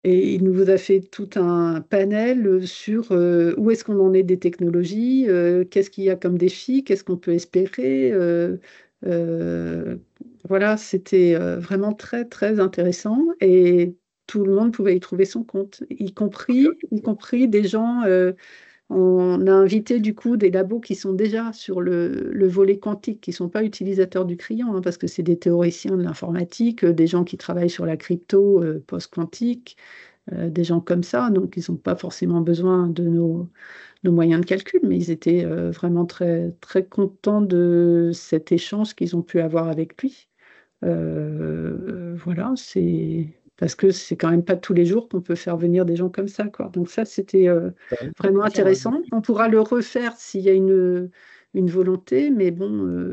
Et il nous a fait tout un panel sur où est-ce qu'on en est des technologies, qu'est-ce qu'il y a comme défi, qu'est-ce qu'on peut espérer. Voilà, c'était vraiment très, très intéressant et tout le monde pouvait y trouver son compte, y compris des gens. On a invité du coup des labos qui sont déjà sur le volet quantique, qui ne sont pas utilisateurs du Crian, parce que c'est des théoriciens de l'informatique, des gens qui travaillent sur la crypto post-quantique, des gens comme ça, donc ils n'ont pas forcément besoin de nos moyens de calcul, mais ils étaient vraiment très, très contents de cet échange qu'ils ont pu avoir avec lui. Voilà, c'est parce que c'est quand même pas tous les jours qu'on peut faire venir des gens comme ça, quoi. Donc ça, c'était vraiment intéressant. On pourra le refaire s'il y a une volonté, mais bon,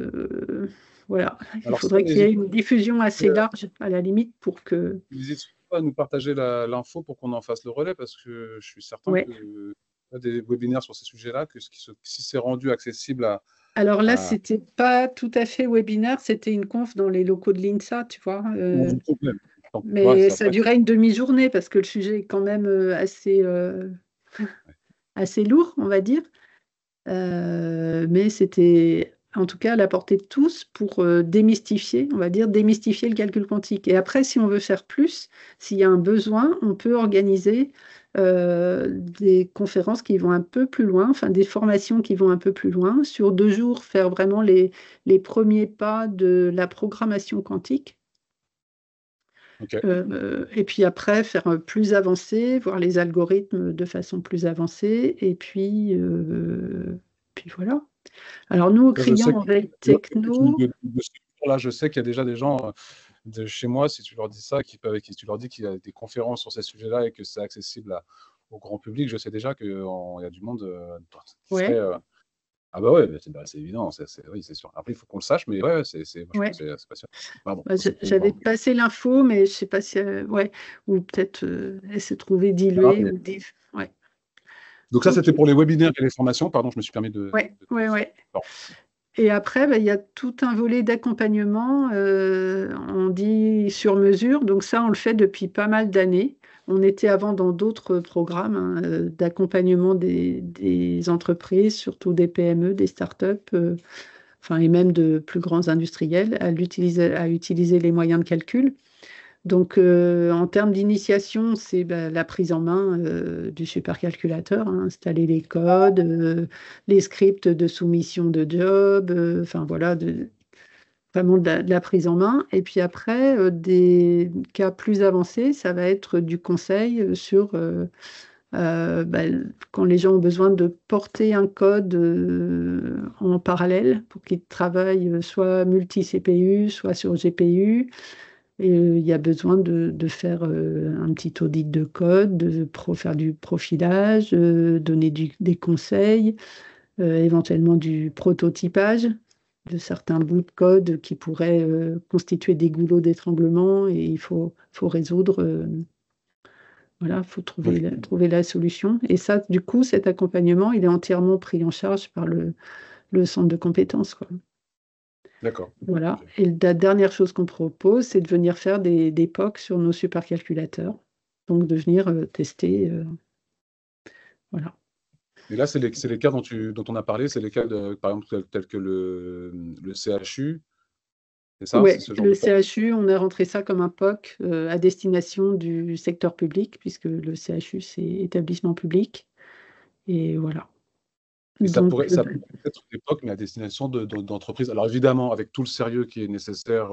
voilà, il Alors ça, faudrait qu'il y ait une diffusion assez large, à la limite, pour que... n'hésite pas à nous partager l'info pour qu'on en fasse le relais, parce que je suis certain Ouais. que y a des webinaires sur ces sujets-là, que si c'est rendu accessible Alors là, à... c'était pas tout à fait webinaire, c'était une conf dans les locaux de l'INSA, tu vois. Sans problème. Mais ça durait une demi-journée parce que le sujet est quand même assez lourd, on va dire. Mais c'était en tout cas à la portée de tous pour démystifier, on va dire, démystifier le calcul quantique. Et après, si on veut faire plus, s'il y a un besoin, on peut organiser des conférences qui vont un peu plus loin, enfin des formations qui vont un peu plus loin. Sur 2 jours, faire vraiment les premiers pas de la programmation quantique. Okay. Et puis après, faire plus avancé, voir les algorithmes de façon plus avancée. Et puis voilà. Alors nous, au Crillon, en veille techno... Là, je sais qu'il y a déjà des gens de chez moi, si tu leur dis ça, qui tu leur dis qu'il y a des conférences sur ces sujets-là et que c'est accessible au grand public, je sais déjà qu'il y a du monde qui serait... Ah bah ouais, c'est évident, oui, c'est sûr. Après, il faut qu'on le sache, mais ouais, c'est passionnant. Pardon. J'avais passé l'info, mais je ne sais pas si... ou peut-être elle s'est trouvée diluée. Ouais. Donc ça, c'était pour les webinaires et les formations. Pardon, je me suis permis de... Ouais. Et après, il y a tout un volet d'accompagnement, on dit sur mesure. Donc ça, on le fait depuis pas mal d'années. On était avant dans d'autres programmes d'accompagnement des entreprises, surtout des PME, des startups, et même de plus grands industriels, à utiliser les moyens de calcul. Donc, en termes d'initiation, c'est la prise en main du supercalculateur, installer les codes, les scripts de soumission de job, voilà, vraiment de la prise en main. Et puis après, des cas plus avancés, ça va être du conseil sur quand les gens ont besoin de porter un code en parallèle pour qu'ils travaillent soit multi-CPU, soit sur GPU. Et il y a besoin de faire un petit audit de code, faire du profilage, donner des conseils, éventuellement du prototypage de certains bouts de code qui pourraient constituer des goulots d'étranglement et il faut résoudre. Voilà, il faut trouver la solution. Et ça, du coup, cet accompagnement, il est entièrement pris en charge par le centre de compétences, quoi. D'accord. Voilà. Et la dernière chose qu'on propose, c'est de venir faire des POC sur nos supercalculateurs. Donc, de venir tester. Voilà. Et là, c'est les cas dont on a parlé, c'est les cas, par exemple, tels que le CHU. C'est ça? Ouais, ce genre le de CHU, on a rentré ça comme un POC à destination du secteur public, puisque le CHU, c'est établissement public. Et voilà. Et ça Donc, pourrait être une époque, mais à destination d'entreprises. Alors évidemment, avec tout le sérieux qui est nécessaire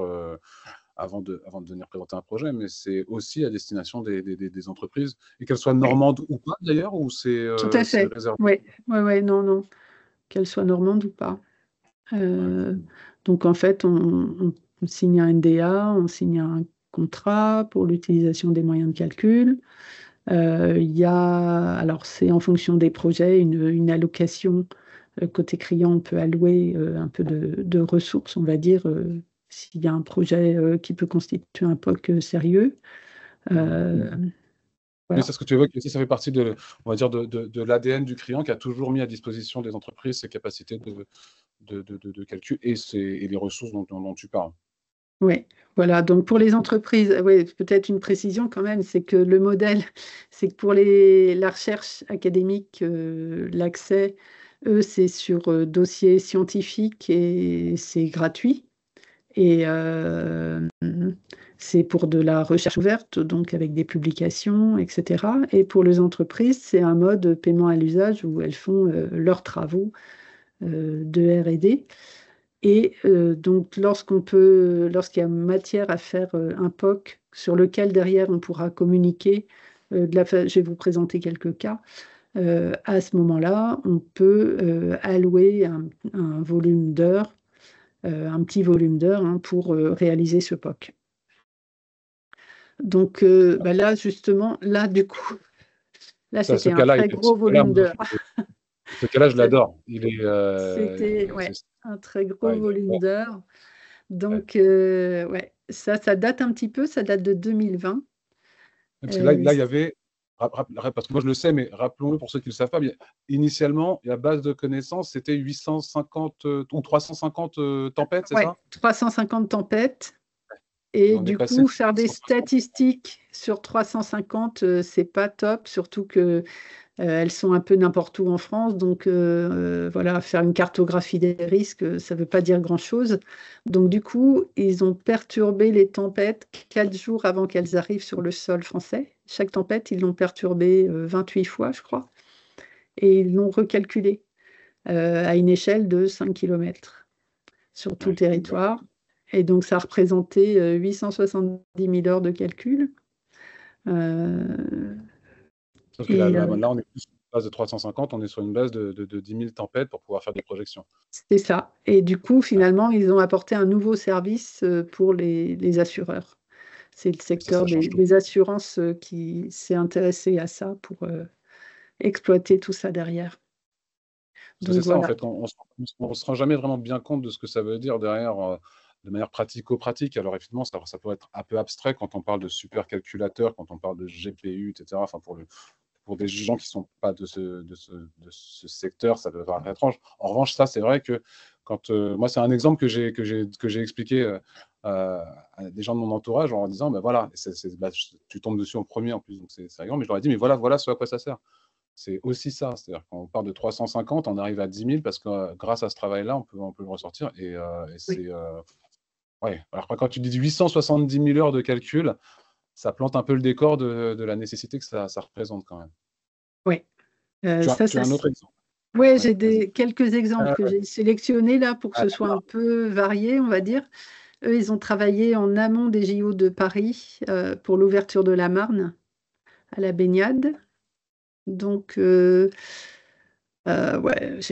avant de venir présenter un projet, mais c'est aussi à destination des entreprises, et qu'elles soient normandes ou pas d'ailleurs, ou c'est tout à fait. réservé? Oui, non. Qu'elle soit normande ou pas. Donc en fait, on signe un NDA, on signe un contrat pour l'utilisation des moyens de calcul. Il y a, alors c'est en fonction des projets, une allocation. Côté client, on peut allouer un peu de ressources, on va dire, s'il y a un projet qui peut constituer un POC sérieux. Oui, c'est ce que tu évoques, ça fait partie on va dire, de l'ADN du client qui a toujours mis à disposition des entreprises ses capacités de calcul et les ressources dont tu parles. Oui, voilà. Donc pour les entreprises, peut-être une précision quand même, c'est que le modèle, c'est que pour la recherche académique, l'accès, eux, c'est sur dossier scientifique et c'est gratuit. Et c'est pour de la recherche ouverte, donc avec des publications, etc. Et pour les entreprises, c'est un mode paiement à l'usage où elles font leurs travaux de R&D. Et donc, lorsqu'il y a matière à faire un POC sur lequel derrière on pourra communiquer, je vais vous présenter quelques cas. À ce moment-là, on peut allouer un volume d'heures, un petit volume d'heures pour réaliser ce POC. Donc là, justement, là, du coup, là, Ça, c'était un très gros volume d'heures. Ce cas-là, je l'adore. Il est. C'était un très gros Ouais, volume d'heures. Donc, ça date un petit peu, ça date de 2020. Parce que là, il y avait. Parce que moi, je le sais, mais rappelons-le pour ceux qui ne le savent pas. Initialement, la base de connaissances, c'était 850 ou 350 tempêtes, c'est ça? 350 tempêtes. Et Et on est du passé coup, de faire des 160. statistiques sur 350, c'est pas top, surtout que elles sont un peu n'importe où en France. Donc, voilà, faire une cartographie des risques, ça ne veut pas dire grand-chose. Donc, du coup, ils ont perturbé les tempêtes 4 jours avant qu'elles arrivent sur le sol français. Chaque tempête, ils l'ont perturbée 28 fois, je crois. Et ils l'ont recalculé à une échelle de 5 km sur tout le territoire. Et donc, ça représentait 870 000 heures de calcul. Sauf que là, on est plus sur une base de 350, on est sur une base de 10 000 tempêtes pour pouvoir faire des projections. C'est ça. Et du coup, finalement, ils ont apporté un nouveau service pour les assureurs. C'est le secteur des assurances qui s'est intéressé à ça pour exploiter tout ça derrière. Donc, c'est ça, en fait, on ne se rend jamais vraiment bien compte de ce que ça veut dire derrière, de manière pratico-pratique. Alors, effectivement, ça peut être un peu abstrait quand on parle de supercalculateur, quand on parle de GPU, etc. Enfin, pour des gens qui ne sont pas de ce secteur, ça peut paraître étrange. En revanche, ça, c'est vrai que moi, c'est un exemple que j'ai expliqué à des gens de mon entourage en leur disant, ben voilà, tu tombes dessus en premier en plus, donc c'est rigolo, mais je leur ai dit, mais voilà ce à quoi ça sert. C'est aussi ça, c'est-à-dire qu'on part de 350, on arrive à 10 000 parce que grâce à ce travail-là, on peut le ressortir. Et c'est. Ouais. Alors, quand tu dis 870 000 heures de calcul, ça plante un peu le décor de la nécessité que ça représente quand même. Oui. Tu as un autre exemple? Oui, j'ai quelques exemples que j'ai sélectionnés là pour que ce soit un peu varié, on va dire. Eux, ils ont travaillé en amont des JO de Paris pour l'ouverture de la Marne à la baignade. Donc, j'ai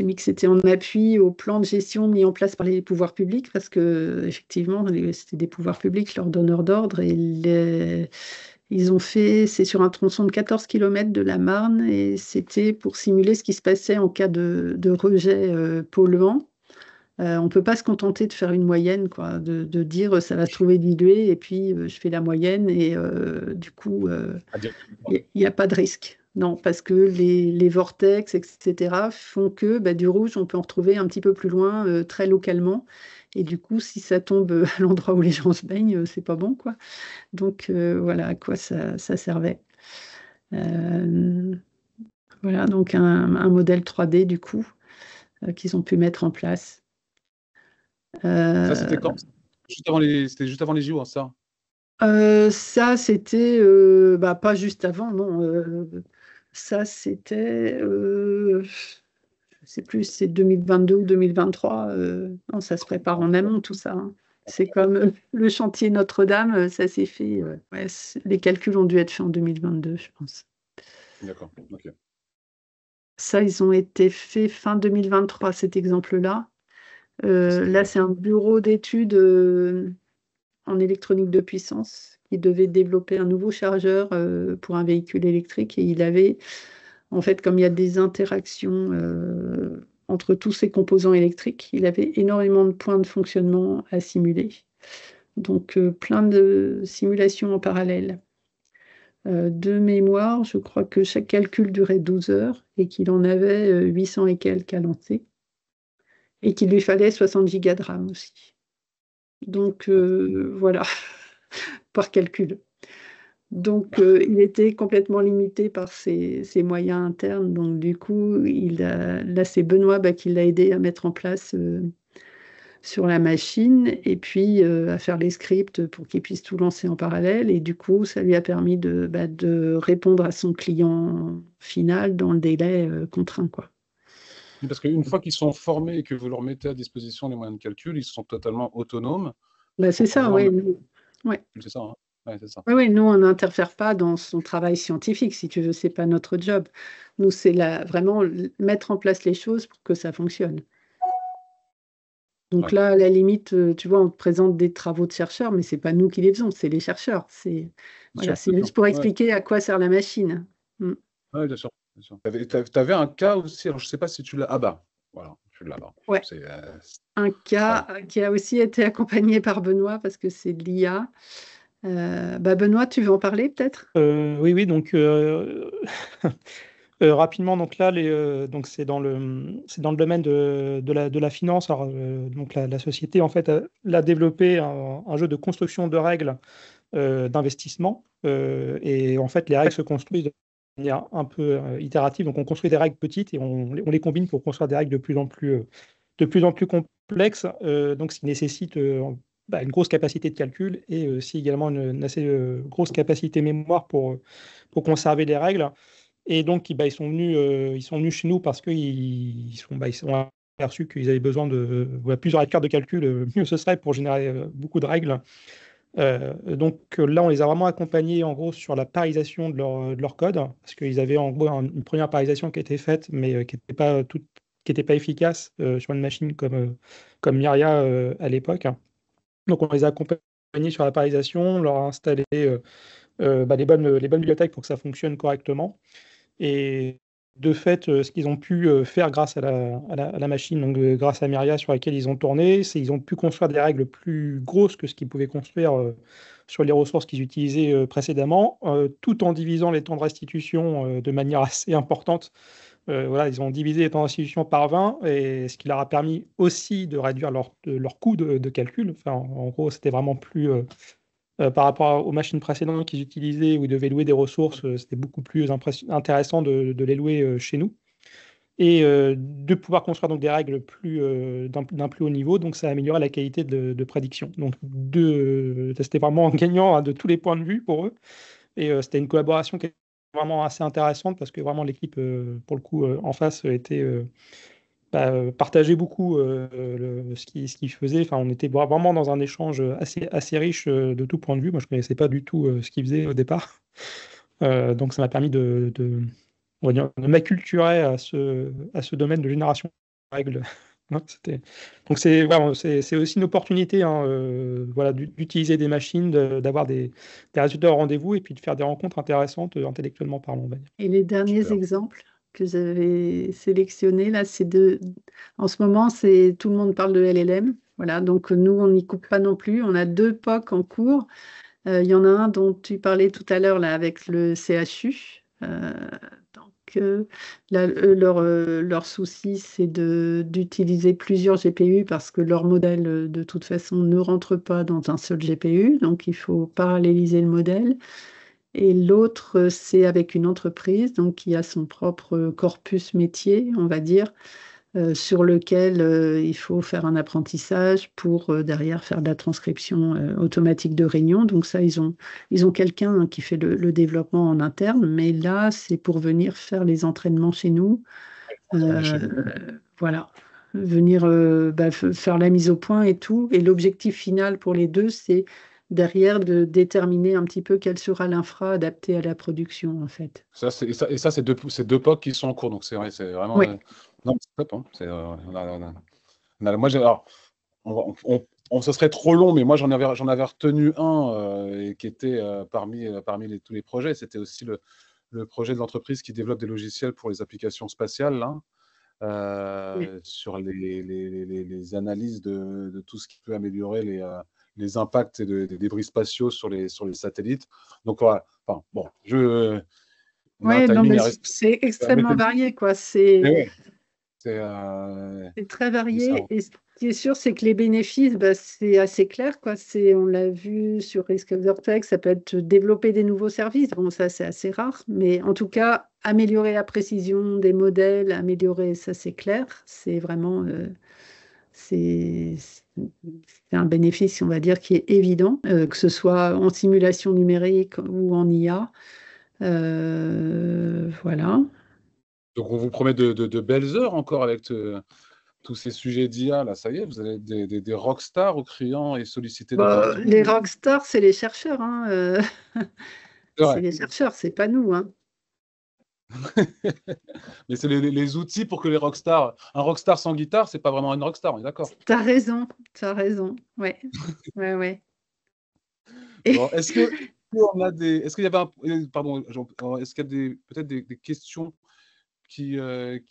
mis que c'était en appui au plan de gestion mis en place par les pouvoirs publics parce que effectivement, c'était des pouvoirs publics, leurs donneurs d'ordre, et ils ont fait, c'est sur un tronçon de 14 km de la Marne, et c'était pour simuler ce qui se passait en cas de rejet polluant. On ne peut pas se contenter de faire une moyenne, quoi, de dire ça va se trouver dilué et puis je fais la moyenne et du coup, il n'y a pas de risque. Non, parce que les vortex, etc., font que du rouge, on peut en retrouver un petit peu plus loin, très localement. Et du coup, si ça tombe à l'endroit où les gens se baignent, c'est pas bon, quoi. Donc voilà à quoi ça servait. Voilà, donc un modèle 3D, du coup, qu'ils ont pu mettre en place. Ça, c'était quand? C'était juste avant les JO, hein, ça? Ça, c'était pas juste avant, non. Ça, c'était, je ne sais plus, c'est 2022 ou 2023. Non, ça se prépare en amont, tout ça, hein. C'est comme le chantier Notre-Dame, ça s'est fait. Les calculs ont dû être faits en 2022, je pense. D'accord, ok. Ça, ils ont été faits fin 2023, cet exemple-là. Là, c'est un bureau d'études en électronique de puissance qui devait développer un nouveau chargeur pour un véhicule électrique. Et il avait, en fait, comme il y a des interactions entre tous ces composants électriques, il avait énormément de points de fonctionnement à simuler. Donc, plein de simulations en parallèle. De mémoire, je crois que chaque calcul durait 12 heures et qu'il en avait 800 et quelques à lancer. Et qu'il lui fallait 60 gigas de RAM aussi. Donc, voilà, par calcul. Donc, il était complètement limité par ses moyens internes. Donc, du coup, là, c'est Benoît qui l'a aidé à mettre en place sur la machine et puis à faire les scripts pour qu'il puisse tout lancer en parallèle. Et du coup, ça lui a permis de répondre à son client final dans le délai contraint, quoi. Parce qu'une fois qu'ils sont formés et que vous leur mettez à disposition les moyens de calcul, ils sont totalement autonomes. C'est ça, oui. Ouais. C'est ça, hein. Ouais, c'est ça. Oui, nous, on n'interfère pas dans son travail scientifique, si tu veux, c'est pas notre job. Nous, c'est vraiment mettre en place les choses pour que ça fonctionne. Donc Ouais. là, à la limite, tu vois, on te présente des travaux de chercheurs, mais c'est pas nous qui les faisons, c'est les chercheurs. Bien Voilà, sûr, c'est bien sûr. juste pour Ouais, expliquer à quoi sert la machine. Mm. ouais, bien sûr. Bien sûr. T'avais un cas aussi, alors je sais pas si tu l'as. Ah bah, voilà, tu l'as là. Ouais, C'est, un ouais. cas qui a aussi été accompagné par Benoît parce que c'est de l'IA. Benoît, tu veux en parler peut-être? Oui, oui, donc rapidement, donc là, donc c'est dans le domaine de la finance. Alors, donc la société en fait a développé un jeu de construction de règles d'investissement. Et en fait, les règles se construisent de manière un peu itérative. Donc, on construit des règles petites et on les combine pour construire des règles de plus en plus complexes. Donc, ce qui nécessite une grosse capacité de calcul et aussi également une assez grosse capacité mémoire pour conserver les règles. Et donc, ils sont venus chez nous parce ils sont aperçus qu'ils avaient besoin de plusieurs hectares de calcul. Mieux ce serait pour générer beaucoup de règles. Là, on les a vraiment accompagnés en gros sur la parisation de leur code, parce qu'ils avaient en gros une première parisation qui a été faite, mais qui était pas efficace sur une machine comme Myria à l'époque. Donc, on les a accompagnés sur la parisation, on leur a installé les bonnes bibliothèques pour que ça fonctionne correctement. Et de fait, ce qu'ils ont pu faire grâce à la machine, donc grâce à Myria sur laquelle ils ont tourné, c'est qu'ils ont pu construire des règles plus grosses que ce qu'ils pouvaient construire sur les ressources qu'ils utilisaient précédemment, tout en divisant les temps de restitution de manière assez importante. Voilà, ils ont divisé les temps de restitution par 20, et ce qui leur a permis aussi de réduire leur coût de calcul. Enfin, en gros, c'était vraiment plus par rapport aux machines précédentes qu'ils utilisaient où ils devaient louer des ressources, c'était beaucoup plus intéressant de les louer chez nous et de pouvoir construire donc des règles d'un plus haut niveau. Donc, ça a amélioré la qualité de prédiction. Donc, c'était vraiment gagnant hein, de tous les points de vue pour eux. Et c'était une collaboration qui est vraiment assez intéressante parce que vraiment l'équipe, pour le coup, en face, était partageait beaucoup ce qu'il faisait. Enfin, on était vraiment dans un échange assez riche de tout point de vue. Moi, je ne connaissais pas du tout ce qu'il faisait au départ. Donc, ça m'a permis on va dire, de m'acculturer à ce domaine de génération de règles. Hein, donc, c'est aussi une opportunité hein, voilà, d'utiliser des machines, d'avoir des résultats au rendez-vous et puis de faire des rencontres intéressantes intellectuellement parlant, on va dire. Et les derniers Super. exemples que j'avais sélectionnés, là, en ce moment, tout le monde parle de LLM. Voilà, donc nous, on n'y coupe pas non plus. On a deux POC en cours. Il y en a un dont tu parlais tout à l'heure, là, avec le CHU. Là, leur souci, c'est d'utiliser plusieurs GPU parce que leur modèle, de toute façon, ne rentre pas dans un seul GPU. Donc, il faut paralléliser le modèle. Et l'autre, c'est avec une entreprise donc, qui a son propre corpus métier, on va dire, sur lequel il faut faire un apprentissage pour derrière faire de la transcription automatique de réunions. Donc ça, ils ont quelqu'un hein, qui fait le développement en interne, mais là, c'est pour venir faire les entraînements chez nous. Chez vous. Voilà, venir faire la mise au point et tout. Et l'objectif final pour les deux, c'est derrière de déterminer un petit peu quelle sera l'infra adaptée à la production, en fait. Et ça, c'est deux POC qui sont en cours. Donc, c'est vrai, c'est vraiment. Oui. Non, c'est top. Hein. Moi, alors, ce serait trop long, mais moi, j'en avais retenu un et qui était parmi tous les projets. C'était aussi le projet de l'entreprise qui développe des logiciels pour les applications spatiales, là, sur les analyses de tout ce qui peut améliorer les impacts des débris spatiaux sur les satellites. Donc, voilà. Enfin, bon, on a un Oui, non, timing mais à respecter. c'est Mais extrêmement varié, quoi. mais ouais, C'est très mais ça, varié. Et ce qui est sûr, c'est que les bénéfices, c'est assez clair, quoi. On l'a vu sur Risk of the Tech, ça peut être développer des nouveaux services. Bon, ça, c'est assez rare. Mais en tout cas, améliorer la précision des modèles, améliorer, ça, c'est clair. C'est vraiment, c'est un bénéfice, on va dire, qui est évident, que ce soit en simulation numérique ou en IA. Voilà. donc on vous promet de belles heures encore avec tous ces sujets d'IA. Là, ça y est, vous allez être des rockstars au criant et solliciter de Bon, partout. les rockstars, c'est les chercheurs, hein. C'est C'est vrai. les chercheurs, c'est pas nous, hein. Mais c'est les outils pour que les rockstars. Un rockstar sans guitare, c'est pas vraiment une rockstar, on est d'accord. T'as raison, ouais. Ouais, ouais. Bon, est-ce qu'il y avait pardon, est-ce qu'il y a peut-être des questions qui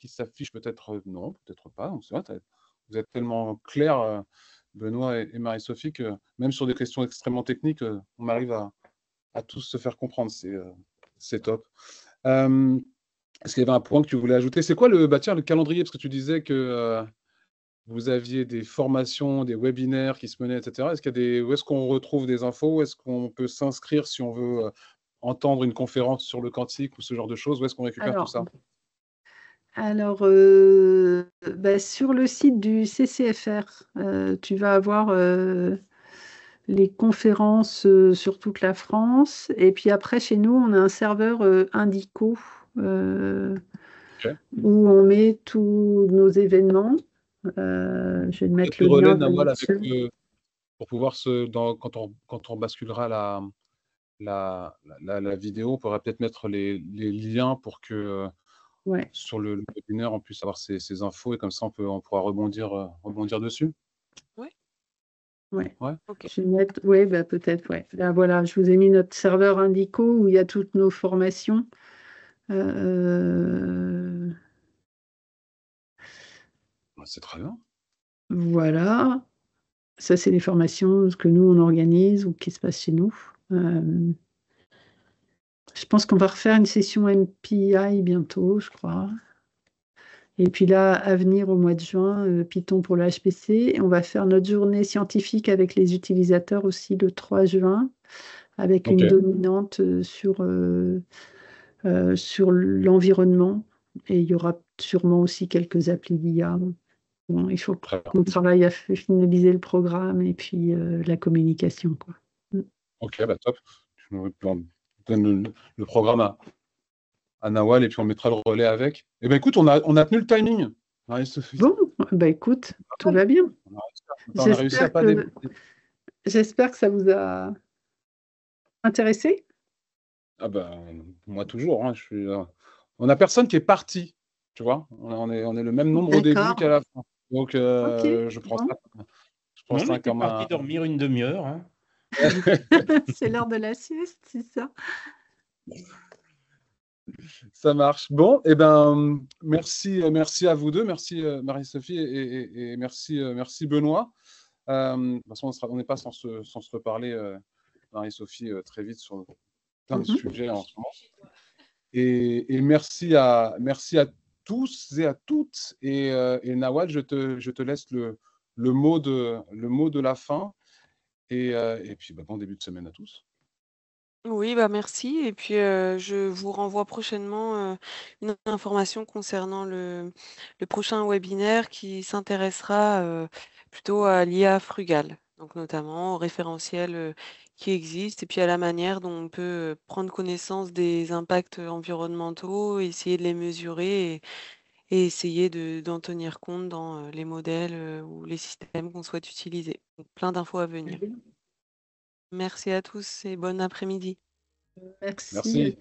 s'affichent peut-être, non, peut-être pas. C'est vrai, vous êtes tellement clairs, Benoît et Marie-Sophie, que même sur des questions extrêmement techniques, on arrive à tous se faire comprendre. C'est top. Est-ce qu'il y avait un point que tu voulais ajouter? C'est quoi le calendrier? Parce que tu disais que vous aviez des formations, des webinaires qui se menaient, etc. Où est-ce qu'on retrouve des infos? Où est-ce qu'on peut s'inscrire si on veut entendre une conférence sur le quantique ou ce genre de choses? Où est-ce qu'on récupère tout ça? Alors, sur le site du CCFR, tu vas avoir les conférences sur toute la France. Et puis après, chez nous, on a un serveur Indico Ok. où on met tous nos événements. Je vais te mettre le relais, lien Nawal, dessus. pour pouvoir quand on basculera la vidéo, on pourra peut-être mettre les liens pour que Ouais. sur le webinaire, on puisse avoir ces infos et comme ça, on pourra rebondir dessus. Oui. Ouais. Ok. Je vais mettre, peut-être, ouais. Là, voilà, je vous ai mis notre serveur Indico où il y a toutes nos formations. C'est très bien. Voilà. Ça, c'est les formations que nous, on organise ou qui se passent chez nous. Je pense qu'on va refaire une session MPI bientôt, je crois. Et puis là, à venir au mois de juin, Python pour le HPC. Et on va faire notre journée scientifique avec les utilisateurs aussi le 3 juin, avec une dominante sur l'environnement. Et il y aura sûrement aussi quelques applis d'IA. Bon, il faut qu'on travaille à finaliser le programme et puis la communication, quoi. Ok, top. On donne le programme à Nawal et puis on mettra le relais avec. Eh bien, écoute, on a tenu le timing. Marie-Sophie. Bon, écoute, tout va bien. On a réussi à pas J'espère que ça vous a intéressé. Ah moi toujours. Hein, on a personne qui est parti, tu vois. On est le même nombre au début qu'à la fin. Donc, je prends ça. On était parti dormir une demi-heure. Hein. C'est l'heure de la sieste, c'est ça. Ça marche. Bon, eh ben, merci à vous deux, merci Marie-Sophie et merci Benoît. De toute façon, on n'est pas sans se reparler, Marie-Sophie, très vite sur plein de sujets en ce moment. Et merci à tous et à toutes. Et Nawal, je te laisse le mot de la fin. Et puis, bon début de semaine à tous. Oui, merci. Et puis, je vous renvoie prochainement une information concernant le prochain webinaire qui s'intéressera plutôt à l'IA frugale, donc notamment au référentiel qui existe et puis à la manière dont on peut prendre connaissance des impacts environnementaux, essayer de les mesurer et essayer d'en tenir compte dans les modèles ou les systèmes qu'on souhaite utiliser. Donc, plein d'infos à venir. Merci à tous et bon après-midi. Merci.